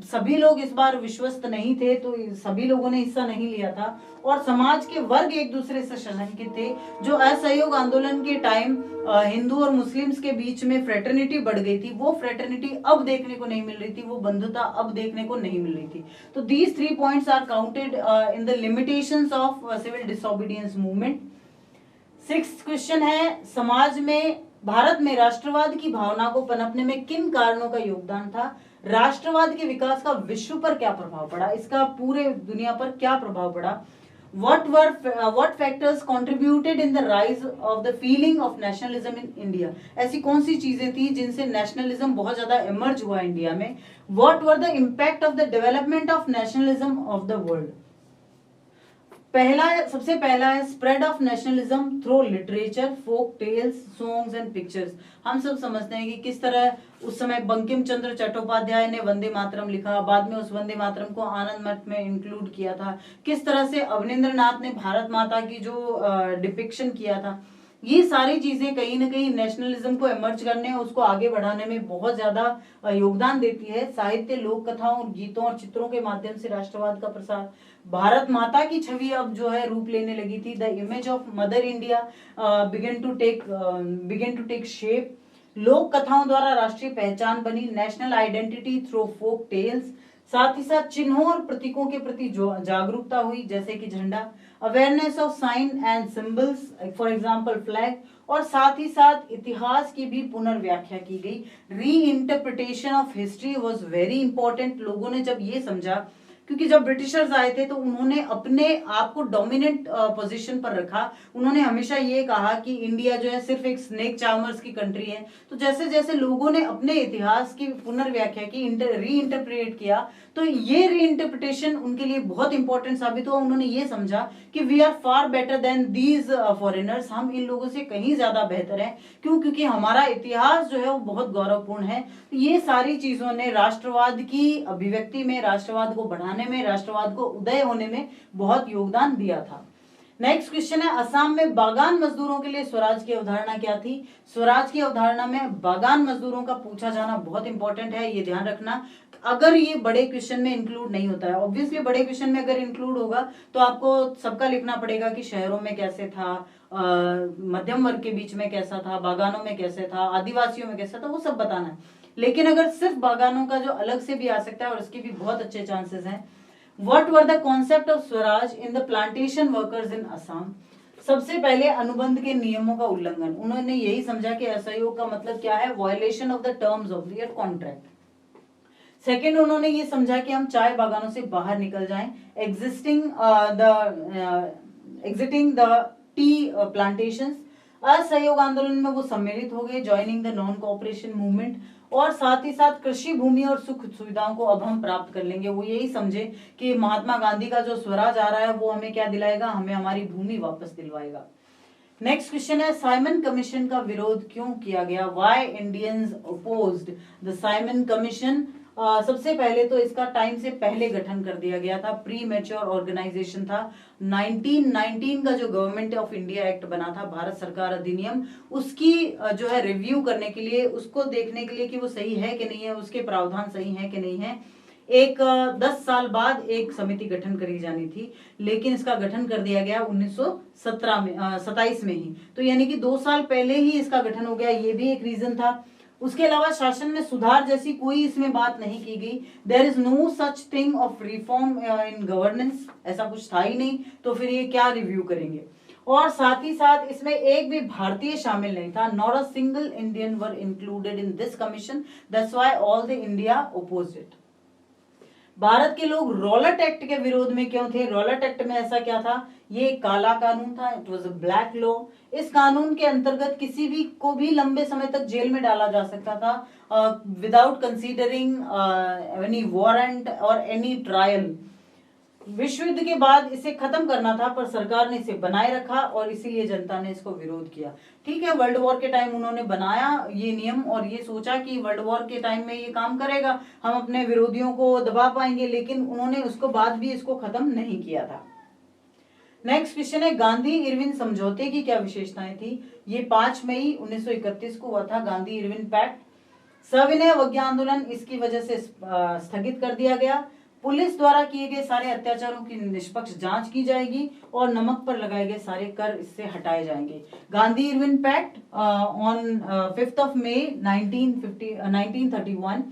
सभी लोग इस बार विश्वस्त नहीं थे, तो सभी लोगों ने हिस्सा नहीं लिया था और समाज के वर्ग एक दूसरे से शंकित थे। जो असहयोग आंदोलन के टाइम हिंदू और मुस्लिम्स के बीच में फ्रेटर्निटी बढ़ गई थी, वो फ्रेटर्निटी अब देखने को नहीं मिल रही थी, वो बंधुता अब देखने को नहीं मिल रही थी। तो these 3 points are counted in the limitations of civil disobedience movement. 6th question है, समाज में, भारत में राष्ट्रवाद की भावना को पनपने में किन कारणों का योगदान था? राष्ट्रवाद के विकास का विश्व पर क्या प्रभाव पड़ा, इसका पूरे दुनिया पर क्या प्रभाव पड़ा? what factors contributed in the rise of the feeling of nationalism in India? ऐसी कौन सी चीजें थी जिनसे नेशनलिज्म बहुत ज्यादा इमर्ज हुआ इंडिया में? What were the impact of the development of nationalism of the world? सबसे पहला है spread of nationalism through literature, folk tales, songs and pictures. हम सब समझते हैं कि किस तरह उस समय बंकिम चंद्र चट्टोपाध्याय ने वंदे मातरम लिखा, बाद में उस वंदे मातरम को आनंद मठ में इंक्लूड किया था। किस तरह से अवनिंद्र नाथ ने भारत माता की जो डिपिक्शन किया था। ये सारी चीजें कहीं ना कहीं नेशनलिज्म को इमर्ज करने और उसको आगे बढ़ाने में बहुत ज्यादा योगदान देती है। साहित्य, लोक कथाओं, गीतों और चित्रों के माध्यम से राष्ट्रवाद का प्रसार। भारत माता की छवि अब जो है रूप लेने लगी थी। The image of Mother India began to take shape. लोक कथाओं द्वारा राष्ट्रीय पहचान बनी। National identity through folk tales. साथ ही साथ चिन्हों और प्रतीकों के प्रति जागरूकता हुई, जैसे कि झंडा। Awareness of sine and symbols, for example flag. और साथ ही साथ इतिहास की भी पुनर्व्याख्या की गई। री interpretation of history was very important. लोगों ने जब ये समझा क्योंकि जब ब्रिटिशर्स आए थे तो उन्होंने अपने आप को डोमिनेंट पोजीशन पर रखा। उन्होंने हमेशा ये कहा कि इंडिया जो है सिर्फ एक स्नेक चार्मर्स की कंट्री है। तो जैसे जैसे लोगों ने अपने इतिहास की पुनर्व्याख्या की, री इंटरप्रेट किया, तो ये री इंटरप्रिटेशन उनके लिए बहुत इंपॉर्टेंट साबित हुआ। उन्होंने ये समझा कि we are far better than these foreigners, हम इन लोगों से कहीं ज्यादा बेहतर हैं। क्यों? क्योंकि हमारा इतिहास जो है वो बहुत गौरवपूर्ण है। ये सारी चीजों ने राष्ट्रवाद की अभिव्यक्ति में, राष्ट्रवाद को बढ़ाने में, राष्ट्रवाद को उदय होने में बहुत योगदान दिया था। नेक्स्ट क्वेश्चन है, असम में बागान मजदूरों के लिए स्वराज की अवधारणा क्या थी? स्वराज की अवधारणा में बागान मजदूरों का पूछा जाना बहुत इंपॉर्टेंट है, ये ध्यान रखना। अगर ये बड़े क्वेश्चन में इंक्लूड नहीं होता है, ऑब्वियसली बड़े क्वेश्चन में अगर इंक्लूड होगा तो आपको सबका लिखना पड़ेगा कि शहरों में कैसे था, मध्यम वर्ग के बीच में कैसा था, बागानों में कैसे था, आदिवासियों में कैसा था, वो सब बताना है। लेकिन अगर सिर्फ बागानों का जो अलग से भी आ सकता है और उसके भी बहुत अच्छे चांसेस हैं। What were the concept of Swaraj in the plantation workers in Assam? सबसे पहले अनुबंध के नियमों का उल्लंघन। उन्होंने यही समझा कि असहयोग का मतलब क्या है, violation of the terms of the contract. Second, उन्होंने ये समझा कि हम चाय बागानों से बाहर निकल जाएं, एग्जिटिंग द टी प्लांटेशंस। असहयोग आंदोलन में वो सम्मिलित हो गए, joining the non cooperation movement, और साथ ही साथ कृषि भूमि और सुख सुविधाओं को अब हम प्राप्त कर लेंगे। वो यही समझे कि महात्मा गांधी का जो स्वराज आ रहा है वो हमें क्या दिलाएगा, हमें हमारी भूमि वापस दिलवाएगा। नेक्स्ट क्वेश्चन है, साइमन कमीशन का विरोध क्यों किया गया? Why Indians opposed the Simon commission? सबसे पहले तो इसका टाइम से पहले गठन कर दिया गया था, प्री मैच्योर ऑर्गेनाइजेशन था। 1919 का जो गवर्नमेंट ऑफ इंडिया एक्ट बना था, भारत सरकार अधिनियम, उसकी जो है रिव्यू करने के लिए, उसको देखने के लिए कि वो सही है कि नहीं है, उसके प्रावधान सही है कि नहीं है, एक 10 साल बाद एक समिति गठन करी जानी थी, लेकिन इसका गठन कर दिया गया 1927 में ही। तो यानी कि 2 साल पहले ही इसका गठन हो गया, ये भी एक रीजन था। उसके अलावा शासन में सुधार जैसी कोई इसमें बात नहीं की गई। There is no such thing of reform in governance, ऐसा कुछ था ही नहीं, तो फिर ये क्या रिव्यू करेंगे। और साथ ही साथ इसमें एक भी भारतीय शामिल नहीं था, not a single Indian were included in this commission, that's why all the India opposed it. Bharat के लोग रॉलेट एक्ट के विरोध में क्यों थे? रॉलेट एक्ट में ऐसा क्या था, ये काला कानून था, it was a black law. इस कानून के अंतर्गत किसी भी को भी लंबे समय तक जेल में डाला जा सकता था विदाउट कंसीडरिंग एनी वारंट और एनी ट्रायल। विश्व युद्ध के बाद इसे खत्म करना था, पर सरकार ने इसे बनाए रखा और इसीलिए जनता ने इसको विरोध किया। ठीक है, वर्ल्ड वॉर के टाइम उन्होंने बनाया ये नियम और ये सोचा कि वर्ल्ड वॉर के टाइम में ये काम करेगा, हम अपने विरोधियों को दबा पाएंगे, लेकिन उन्होंने उसको बाद भी इसको खत्म नहीं किया था। नेक्स्ट क्वेश्चन है, गांधी इरविन समझौते की क्या विशेषताएं थी? ये 5 मई 1931 को हुआ था, गांधी इरविन पैक्ट। सविनय अवज्ञा आंदोलन इसकी वजह से स्थगित कर दिया गया। पुलिस द्वारा किए गए सारे अत्याचारों की निष्पक्ष जांच की जाएगी और नमक पर लगाए गए सारे कर इससे हटाए जाएंगे। Gandhi Irwin pact on 5th of May 1931,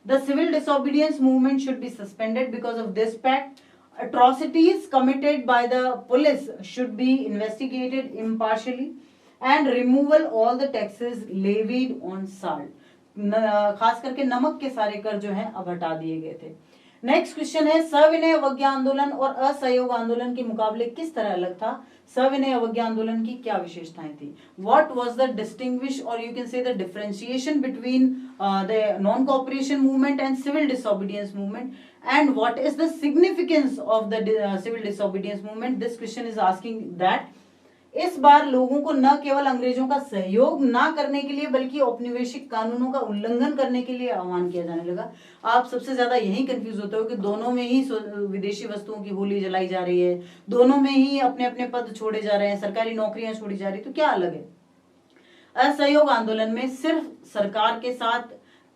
the civil disobedience movement should be suspended because of this pact. Atrocities committed by the police should be investigated impartially and removal all the taxes levied on salt. खास करके नमक के सारे कर जो हैं अब हटा दिए गए थे। नेक्स्ट क्वेश्चन है, सविनय अवज्ञा आंदोलन और असहयोग आंदोलन के मुकाबले किस तरह अलग था? सविनय अवज्ञा आंदोलन की क्या विशेषताएं थी? व्हाट वाज द डिस्टिंग्विश और you can say the differentiation between the non cooperation movement and civil disobedience movement, and what is the significance of the civil disobedience movement? This question is asking that. इस बार लोगों को न केवल अंग्रेजों का सहयोग ना करने के लिए बल्कि औपनिवेशिक कानूनों का उल्लंघन करने के लिए आह्वान किया जाने लगा। आप सबसे ज्यादा यही कंफ्यूज होते हो कि दोनों में ही विदेशी वस्तुओं की होली जलाई जा रही है, दोनों में ही अपने अपने पद छोड़े जा रहे हैं, सरकारी नौकरियां छोड़ी जा रही, तो क्या अलग है? असहयोग आंदोलन में सिर्फ सरकार के साथ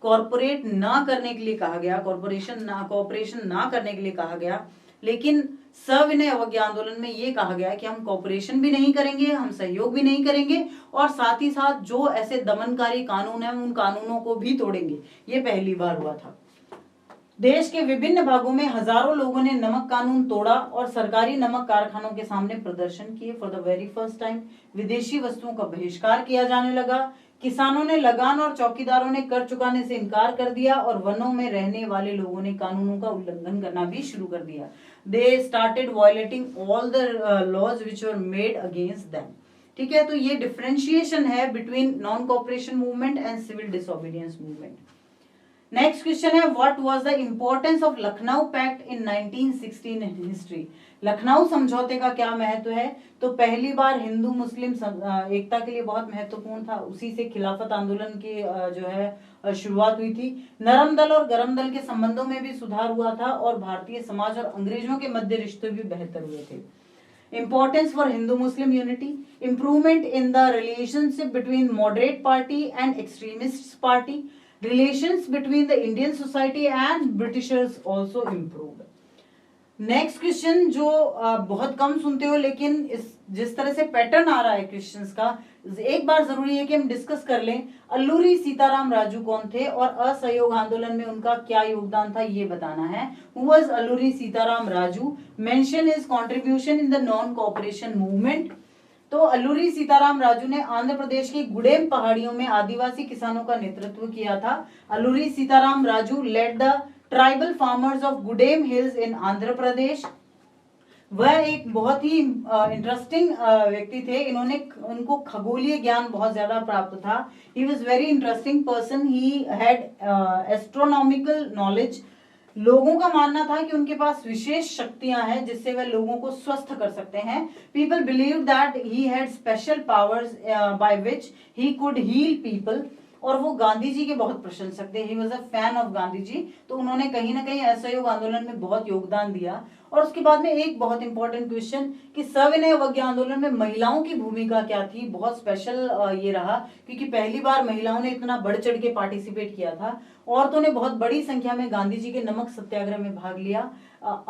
कॉरपोरेट ना करने के लिए कहा गया, कॉर्पोरेशन ना करने के लिए कहा गया, लेकिन सविनय अवज्ञा आंदोलन में ये कहा गया कि हम कॉर्पोरेशन भी नहीं करेंगे, हम सहयोग भी नहीं करेंगे और साथ ही साथ जो ऐसे दमनकारी कानून हैं उन कानूनों को भी तोड़ेंगे। ये पहली बार हुआ था। देश के विभिन्न भागों में हजारों लोगों ने नमक कानून तोड़ा और सरकारी नमक कारखानों के सामने प्रदर्शन किए। For the very first time विदेशी वस्तुओं का बहिष्कार किया जाने लगा। किसानों ने लगान और चौकीदारों ने कर चुकाने से इनकार कर दिया और वनों में रहने वाले लोगों ने कानूनों का उल्लंघन करना भी शुरू कर दिया। They started violating all the laws which were made against them. ठीक है, तो ये डिफरेंशिएशन है between non cooperation movement and civil disobedience movement. Next question है, what was the importance of Lucknow pact in 1916 in history. Lucknow समझौते का क्या महत्व है? तो पहली बार हिंदू मुस्लिम एकता के लिए बहुत महत्वपूर्ण था। उसी से खिलाफत आंदोलन की जो है शुरुआत हुई थी। नरम दल और गरम दल के संबंधों में भी सुधार हुआ था और भारतीय समाज और अंग्रेजों के मध्य रिश्ते भी बेहतर हुए थे। Importance for Hindu-Muslim unity, improvement in the relationship between moderate party and extremist party, relations between the Indian society and Britishers also improved. Next question जो बहुत कम सुनते हो, लेकिन जिस तरह से पैटर्न आ रहा है क्वेश्चंस का, एक बार जरूरी है कि हम डिस्कस कर लें। अल्लूरी सीताराम राजू कौन थे और असहयोग आंदोलन में उनका क्या योगदान था, ये बताना है। Who was Alluri Sitarama Raju? Mention his contribution in the non cooperation movement. तो अल्लूरी सीताराम राजू ने आंध्र प्रदेश की गुडेम पहाड़ियों में आदिवासी किसानों का नेतृत्व किया था। Alluri Sitarama Raju led the tribal farmers of Gudem hills in Andhra Pradesh. वह एक बहुत ही इंटरेस्टिंग व्यक्ति थे। उनको खगोलीय ज्ञान बहुत ज्यादा प्राप्त था। He was very interesting person. He had astronomical knowledge. लोगों का मानना था कि उनके पास विशेष शक्तियां हैं जिससे वह लोगों को स्वस्थ कर सकते हैं। People believe that he had special powers by which he could heal people. और वो गांधी जी के बहुत प्रशंसक थे। He was a fan of Gandhi ji. तो उन्होंने कहीं ना कहीं असहयोग आंदोलन में बहुत योगदान दिया। और उसके बाद में एक बहुत इंपॉर्टेंट क्वेश्चन कि सविनय अवज्ञा आंदोलन में महिलाओं की भूमिका क्या थी। बहुत स्पेशल ये रहा क्योंकि पहली बार महिलाओं ने इतना बढ़ चढ़ के पार्टिसिपेट किया था। औरतों ने बहुत बड़ी संख्या में गांधी जी के नमक सत्याग्रह में भाग लिया।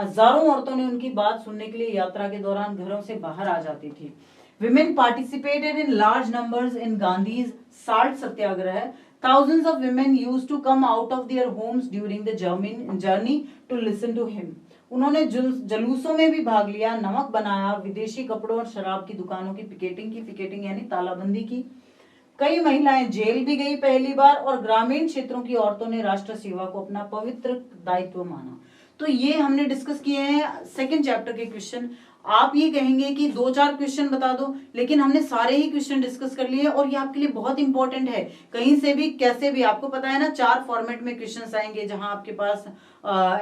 हजारों औरतों ने उनकी बात सुनने के लिए यात्रा के दौरान घरों से बाहर आ जाती थी। Women participated in large numbers in Gandhi's Salt Satyagraha. Thousands of women used to come out of their homes during the journey to listen to him. उन्होंने जलूसों में भी भाग लिया, नमक बनाया, विदेशी कपड़ों और शराब की दुकानों की पिकेटिंग यानी तालाबंदी की। कई महिलाएं जेल भी गई पहली बार और ग्रामीण क्षेत्रों की औरतों ने राष्ट्र सेवा को अपना पवित्र दायित्व माना। तो ये हमने डिस्कस किए हैं सेकंड चैप्टर के क्वेश्चन। आप ये कहेंगे कि 2-4 क्वेश्चन बता दो, लेकिन हमने सारे ही क्वेश्चन डिस्कस कर लिए और ये आपके लिए बहुत इंपॉर्टेंट है। कहीं से भी कैसे भी आपको पता है ना, 4 फॉर्मेट में क्वेश्चंस आएंगे, जहां आपके पास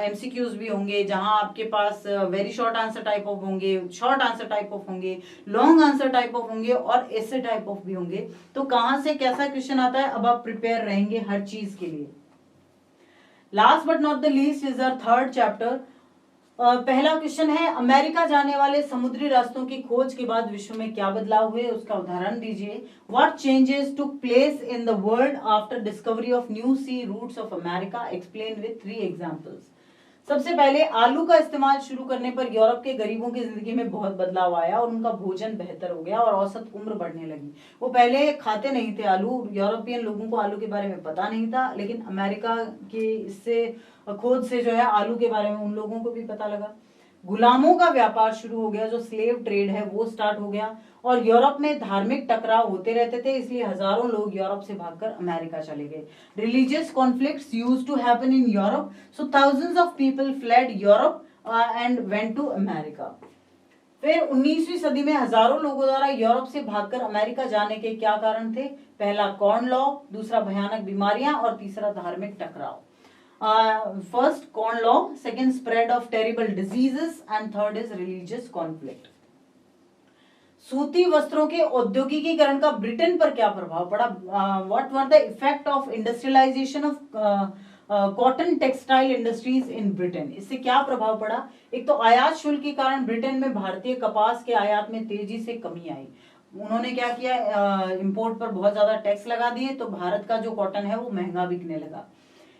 एमसीक्यूज भी होंगे, जहां आपके पास very short answer type of होंगे, शॉर्ट आंसर टाइप ऑफ होंगे, लॉन्ग आंसर टाइप ऑफ होंगे और ऐसे टाइप ऑफ भी होंगे। तो कहां से कैसा क्वेश्चन आता है, अब आप प्रिपेयर रहेंगे हर चीज के लिए। Last but not the least is our third chapter. पहला क्वेश्चन है, अमेरिका जाने वाले समुद्री रास्तों की खोज के बाद विश्व में क्या बदलाव हुए, उसका उदाहरण दीजिए। What changes took place in the world after discovery of new sea routes of America, explain with 3 examples. सबसे पहले आलू का इस्तेमाल शुरू करने पर यूरोप के गरीबों की जिंदगी में बहुत बदलाव आया और उनका भोजन बेहतर हो गया और औसत उम्र बढ़ने लगी। वो पहले खाते नहीं थे आलू, यूरोपियन लोगों को आलू के बारे में पता नहीं था, लेकिन अमेरिका की इससे खोज से जो है आलू के बारे में उन लोगों को भी पता लगा। गुलामों का व्यापार शुरू हो गया, जो स्लेव ट्रेड है वो स्टार्ट हो गया। और यूरोप में धार्मिक टकराव होते रहते थे, इसलिए हजारों लोग यूरोप से भागकर अमेरिका चले गए। Religious conflicts used to happen in Europe, so thousands of people fled Europe and went to America. फिर 19वीं सदी में हजारों लोगों द्वारा यूरोप से भागकर अमेरिका जाने के क्या कारण थे? पहला कॉर्न लॉ, दूसरा भयानक बीमारियां और तीसरा धार्मिक टकराव। First corn law, second spread of terrible diseases and third is religious conflict. सूती वस्त्रों के औद्योगिकीकरण का ब्रिटेन पर क्या प्रभाव पड़ा? What were the effect of industrialization of cotton textile industries in Britain? इससे क्या प्रभाव पड़ा? एक तो आयात शुल्क के कारण ब्रिटेन में भारतीय कपास के आयात में तेजी से कमी आई। उन्होंने क्या किया, इंपोर्ट पर बहुत ज्यादा टैक्स लगा दिए, तो भारत का जो कॉटन है वो महंगा बिकने लगा।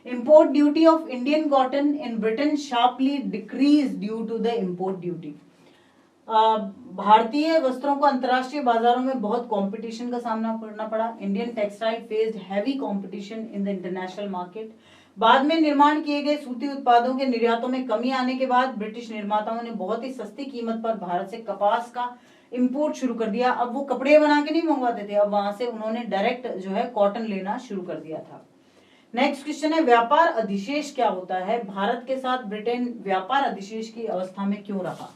Import duty of Indian cotton in Britain sharply decreased due to the import duty. भारतीय वस्त्रों को अंतर्राष्ट्रीय बाजारों में बहुत कंपटीशन का सामना करना पड़ा। Indian textile faced heavy competition in the international market. बाद में निर्माण किए गए सूती उत्पादों के निर्यातों में कमी आने के बाद ब्रिटिश निर्माताओं ने बहुत ही सस्ती कीमत पर भारत से कपास का इंपोर्ट शुरू कर दिया। अब वो कपड़े बना के नहीं मंगवाते थे, अब वहां से उन्होंने डायरेक्ट जो है कॉटन लेना शुरू कर दिया था। नेक्स्ट क्वेश्चन है, व्यापार अधिशेष क्या होता है? भारत के साथ ब्रिटेन व्यापार अधिशेष की अवस्था में क्यों रहा?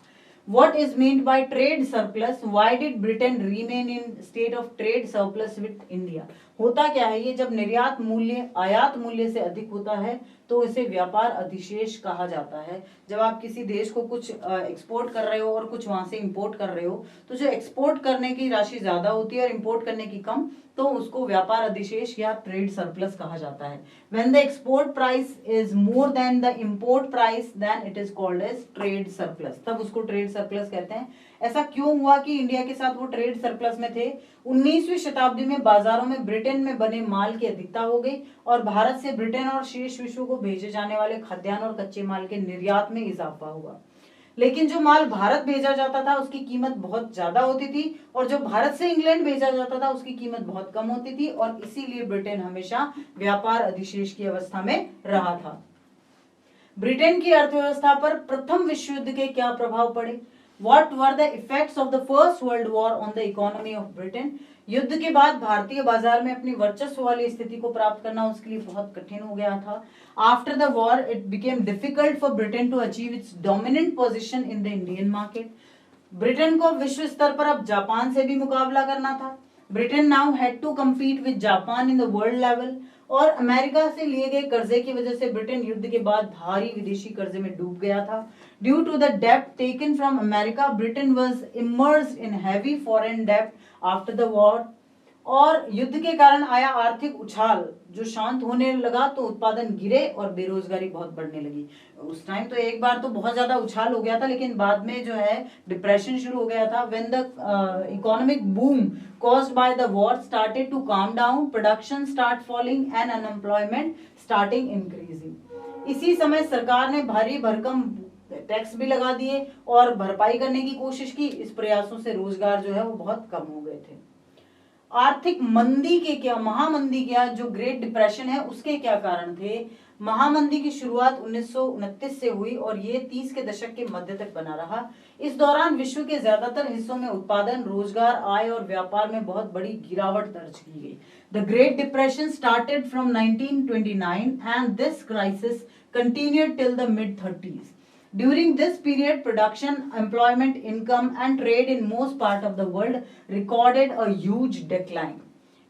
What is meant by trade surplus? Why did Britain remain in state of trade surplus with India? होता क्या है ये, जब निर्यात मूल्य आयात मूल्य से अधिक होता है तो इसे व्यापार अधिशेष कहा जाता है। जब आप किसी देश को कुछ एक्सपोर्ट कर रहे हो और कुछ वहां से इंपोर्ट कर रहे हो, तो जो एक्सपोर्ट करने की राशि ज्यादा होती है और इंपोर्ट करने की कम, तो उसको व्यापार अधिशेष या ट्रेड सरप्लस कहा जाता है। When the export price is more than the import price, then it is called as trade surplus. तब उसको ट्रेड सरप्लस कहते हैं। ऐसा क्यों हुआ कि इंडिया के साथ वो ट्रेड सरप्लस में थे? 19वीं शताब्दी में बाजारों में ब्रिटेन में बने माल की अधिकता हो गई और भारत से ब्रिटेन और शेष विश्व को भेजे जाने वाले खाद्यान्न और कच्चे माल के निर्यात में इजाफा हुआ। लेकिन जो माल भारत भेजा जाता था उसकी कीमत बहुत ज्यादा होती थी और जो भारत से इंग्लैंड भेजा जाता था उसकी कीमत बहुत कम होती थी, और इसीलिए ब्रिटेन हमेशा व्यापार अधिशेष की अवस्था में रहा था। ब्रिटेन की अर्थव्यवस्था पर प्रथम विश्व युद्ध के क्या प्रभाव पड़े? What were the effects of the First World War on the economy of Britain? युद्ध के बाद भारतीय बाजार में अपनी वर्चस्व वाली स्थिति को प्राप्त करना उसके लिए बहुत कठिन हो गया था। After the war, it became difficult for Britain to achieve its dominant position in the Indian market. Britain को विश्व स्तर पर अब जापान से भी मुकाबला करना था। Britain now had to compete with Japan in the world level, और अमेरिका से लिए गए कर्जे की वजह से ब्रिटेन युद्ध के बाद भारी विदेशी कर्जे में डूब गया था। ड्यू टू द डेब्ट taken from America, Britain was immersed in heavy foreign डेब्ट आफ्टर द वॉर। और युद्ध के कारण आया आर्थिक उछाल जो शांत होने लगा तो उत्पादन गिरे और बेरोजगारी बहुत बढ़ने लगी। उस टाइम तो एक बार तो बहुत ज्यादा उछाल हो गया था, लेकिन बाद में जो है डिप्रेशन शुरू हो गया था। When the economic boom caused by the war started to calm down, production start falling and unemployment starting increasing. इसी समय सरकार ने भारी भरकम टैक्स भी लगा दिए और भरपाई करने की कोशिश की। इस प्रयासों से रोजगार जो है वो बहुत कम हो गए थे। आर्थिक मंदी के क्या, महामंदी क्या, जो ग्रेट डिप्रेशन है उसके क्या कारण थे? महामंदी की शुरुआत 1929 से हुई और ये 30 के दशक के मध्य तक बना रहा। इस दौरान विश्व के ज्यादातर हिस्सों में उत्पादन, रोजगार, आय और व्यापार में बहुत बड़ी गिरावट दर्ज की गई। The great depression started from 1929 and this crisis continued till the mid 30s. During this period, production, employment, income and trade in most part of the world recorded a huge decline.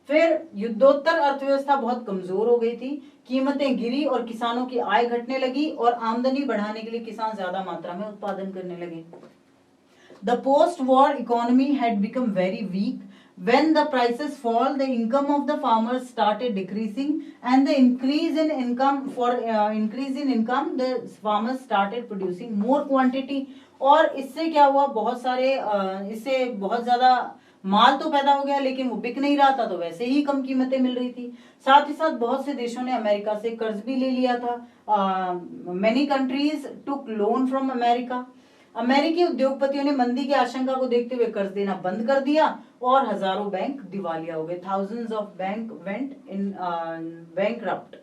फिर युद्धोत्तर अर्थव्यवस्था बहुत कमजोर हो गई थी, कीमतें गिरी और किसानों की आय घटने लगी और आमदनी बढ़ाने के लिए किसान ज्यादा मात्रा में उत्पादन करने लगे। The post-war economy had become very weak. When the prices fall, the income of the farmers started decreasing, and the increase in income, the farmers started producing more quantity. और इससे क्या हुआ, बहुत सारे इससे बहुत ज्यादा माल तो पैदा हो गया लेकिन वो बिक नहीं रहा था, तो वैसे ही कम कीमतें मिल रही थी। साथ ही साथ बहुत से देशों ने अमेरिका से कर्ज भी ले लिया था। Many countries took loan from America. अमेरिकी उद्योगपतियों ने मंदी की आशंका को देखते हुए कर्ज देना बंद कर दिया और हजारों बैंक दिवालिया हो गए। Thousands of bank went in bankrupt.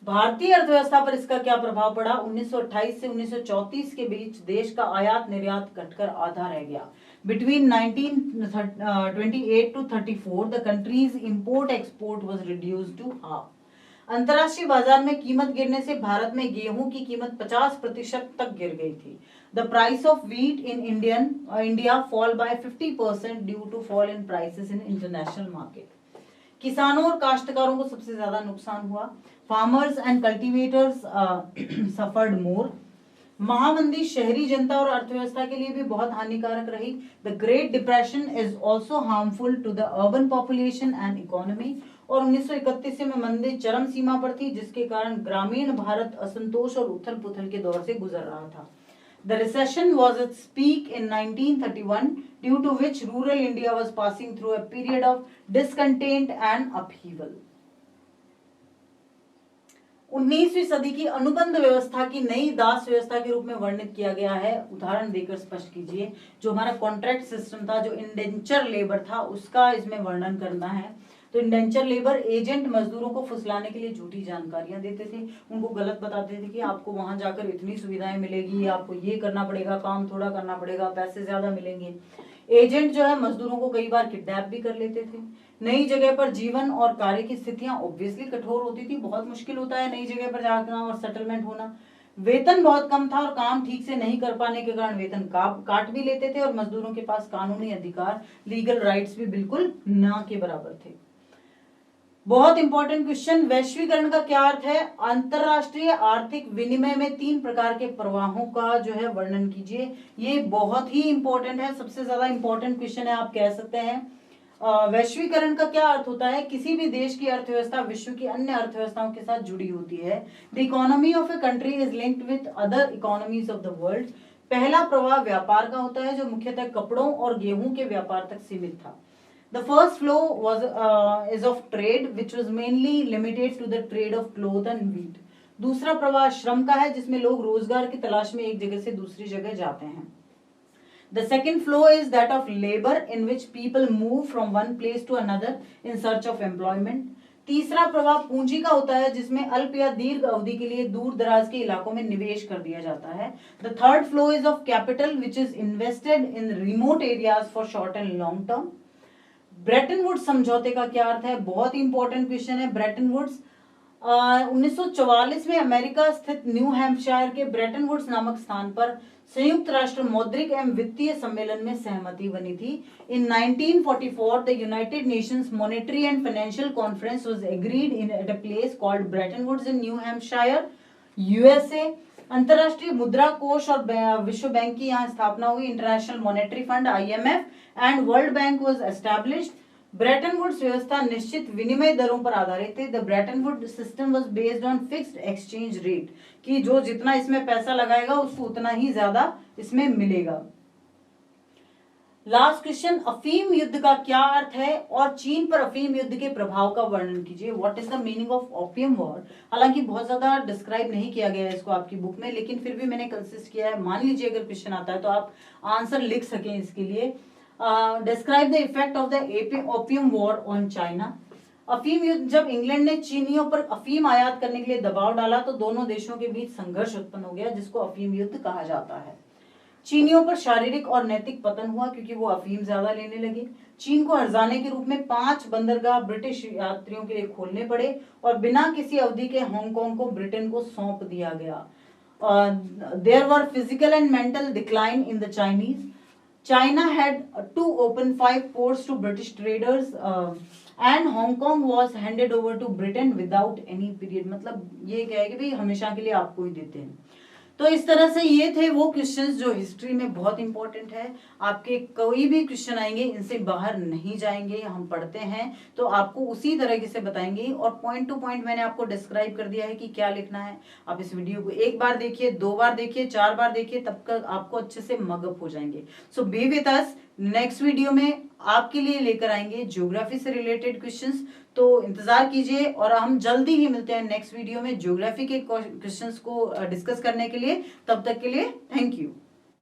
भारतीय अर्थव्यवस्था पर इसका क्या प्रभाव पड़ा? 1928 से 1934 के बीच देश का आयात निर्यात घटकर आधा रह गया। Between 1928 to 34, the country's import export was reduced to half. अंतर्राष्ट्रीय बाजार में कीमत गिरने से भारत में गेहूं की कीमत 50% तक गिर गई थी। The price of wheat in India fall by 50% due to fall in prices in international market. किसानों और काश्तकारों को सबसे ज्यादा नुकसान हुआ। Farmers and cultivators suffered more. महामंदी शहरी जनता और अर्थव्यवस्था के लिए भी बहुत हानिकारक रही। The Great Depression is also harmful to the urban population and economy. और 1931 में मंदी चरम सीमा पर थी, जिसके कारण ग्रामीण भारत असंतोष और उथल पुथल के दौर से गुजर रहा था। The recession was at its peak in 1931, due to which rural India was passing through a period of discontent and upheaval. 19वीं सदी की अनुबंध व्यवस्था की नई दास व्यवस्था के रूप में वर्णित किया गया है। उदाहरण देकर स्पष्ट कीजिए। जो हमारा कॉन्ट्रैक्ट सिस्टम था, जो इंडेंचर लेबर था, उसका इसमें वर्णन करना है। तो इंडेंचर लेबर एजेंट मजदूरों को फुसलाने के लिए झूठी जानकारियां देते थे, उनको गलत बताते थे कि आपको वहां जाकर इतनी सुविधाएं मिलेगी, आपको ये करना पड़ेगा, काम थोड़ा करना पड़ेगा, पैसे ज्यादा मिलेंगे। एजेंट जो है मजदूरों को कई बार किडनैप भी कर लेते थे। नई जगह पर जीवन और कार्य की स्थितियां ऑब्वियसली कठोर होती थी, बहुत मुश्किल होता है नई जगह पर जाना और सेटलमेंट होना। वेतन बहुत कम था और काम ठीक से नहीं कर पाने के कारण वेतन काट भी लेते थे और मजदूरों के पास कानूनी अधिकार, लीगल राइट्स भी बिल्कुल ना के बराबर थे। बहुत इंपॉर्टेंट क्वेश्चन, वैश्वीकरण का क्या अर्थ है? अंतरराष्ट्रीय आर्थिक विनिमय में 3 प्रकार के प्रवाहों का जो है वर्णन कीजिए। ये बहुत ही इंपॉर्टेंट है, सबसे ज्यादा इंपॉर्टेंट क्वेश्चन है, आप कह सकते हैं। वैश्वीकरण का क्या अर्थ होता है? किसी भी देश की अर्थव्यवस्था विश्व की अन्य अर्थव्यवस्थाओं के साथ जुड़ी होती है। The economy of a country is linked with other economies of the world. पहला प्रवाह व्यापार का होता है जो मुख्यतः कपड़ों और गेहूं के व्यापार तक सीमित था। The first flow is of trade, which was mainly limited to the trade of cloth and wheat. दूसरा प्रवाह श्रम का है जिसमें लोग रोजगार की तलाश में एक जगह से दूसरी जगह जाते हैं। The second flow is that of labor, in which people move from one place to another in search of employment. तीसरा प्रवाह पूंजी का होता है जिसमें अल्प या दीर्घ अवधि के लिए दूर दराज के इलाकों में निवेश कर दिया जाता है। The third flow is of capital, which is invested in remote areas for short and long term. Bretton Woods समझौते का क्या अर्थ है? बहुत इंपॉर्टेंट क्वेश्चन है। ब्रेटन वुड्स 1944 में अमेरिका स्थित न्यू हैम्पशायर के ब्रेटन वुड्स नामक स्थान पर संयुक्त राष्ट्र मौद्रिक एवं वित्तीय सम्मेलन में सहमति बनी थी। In 1944 the United Nations monetary and financial conference was agreed in at a place called Bretton Woods in New Hampshire, USA. अंतरराष्ट्रीय मुद्रा कोष और विश्व बैंक की यहाँ स्थापना हुई। International monetary fund IMF and world bank was established. Bretton Woods व्यवस्था निश्चित विनिमय दरों पर आधारित थी। The Bretton Woods system was based on fixed exchange rate, कि जो जितना इसमें पैसा लगाएगा उसको उतना ही ज्यादा इसमें मिलेगा। लास्ट क्वेश्चन, अफीम युद्ध का क्या अर्थ है और चीन पर अफीम युद्ध के प्रभाव का वर्णन कीजिए। What is the meaning of opium war? हालांकि बहुत ज्यादा डिस्क्राइब नहीं किया गया है इसको आपकी बुक में, लेकिन फिर भी मैंने कंसिस्ट किया है। मान लीजिए अगर क्वेश्चन आता है तो आप आंसर लिख सकें इसके लिए। Describe the effect of the opium war on China. अफीम युद्ध, जब इंग्लैंड ने चीनियों पर अफीम आयात करने के लिए दबाव डाला तो दोनों देशों के बीच संघर्ष उत्पन्न हो गया, जिसको अफीम युद्ध कहा जाता है। चीनियों पर शारीरिक और नैतिक पतन हुआ क्योंकि वो अफीम ज्यादा लेने लगे। चीन को हर्जाने के रूप में 5 बंदरगाह ब्रिटिश यात्रियों के लिए खोलने पड़े और बिना किसी अवधि के हांगकांग को ब्रिटेन को सौंप दिया गया। There were physical and mental decline in the Chinese. China had to open 5 ports to British traders and Hong Kong was handed over to Britain without any period। मतलब ये क्या है कि भाई हमेशा के लिए आपको ही देते हैं। तो इस तरह से ये थे वो क्वेश्चंस जो हिस्ट्री में बहुत इंपॉर्टेंट है। आपके कोई भी क्वेश्चन आएंगे इनसे बाहर नहीं जाएंगे, हम पढ़ते हैं तो आपको उसी तरीके से बताएंगे और पॉइंट टू पॉइंट मैंने आपको डिस्क्राइब कर दिया है कि क्या लिखना है। आप इस वीडियो को 1 बार देखिए, 2 बार देखिए, 4 बार देखिए, तब तक आपको अच्छे से मगअप हो जाएंगे। So be with us, next video में आपके लिए लेकर आएंगे ज्योग्राफी से रिलेटेड क्वेश्चंस, तो इंतजार कीजिए और हम जल्दी ही मिलते हैं नेक्स्ट वीडियो में ज्योग्राफी के क्वेश्चंस को डिस्कस करने के लिए। तब तक के लिए थैंक यू।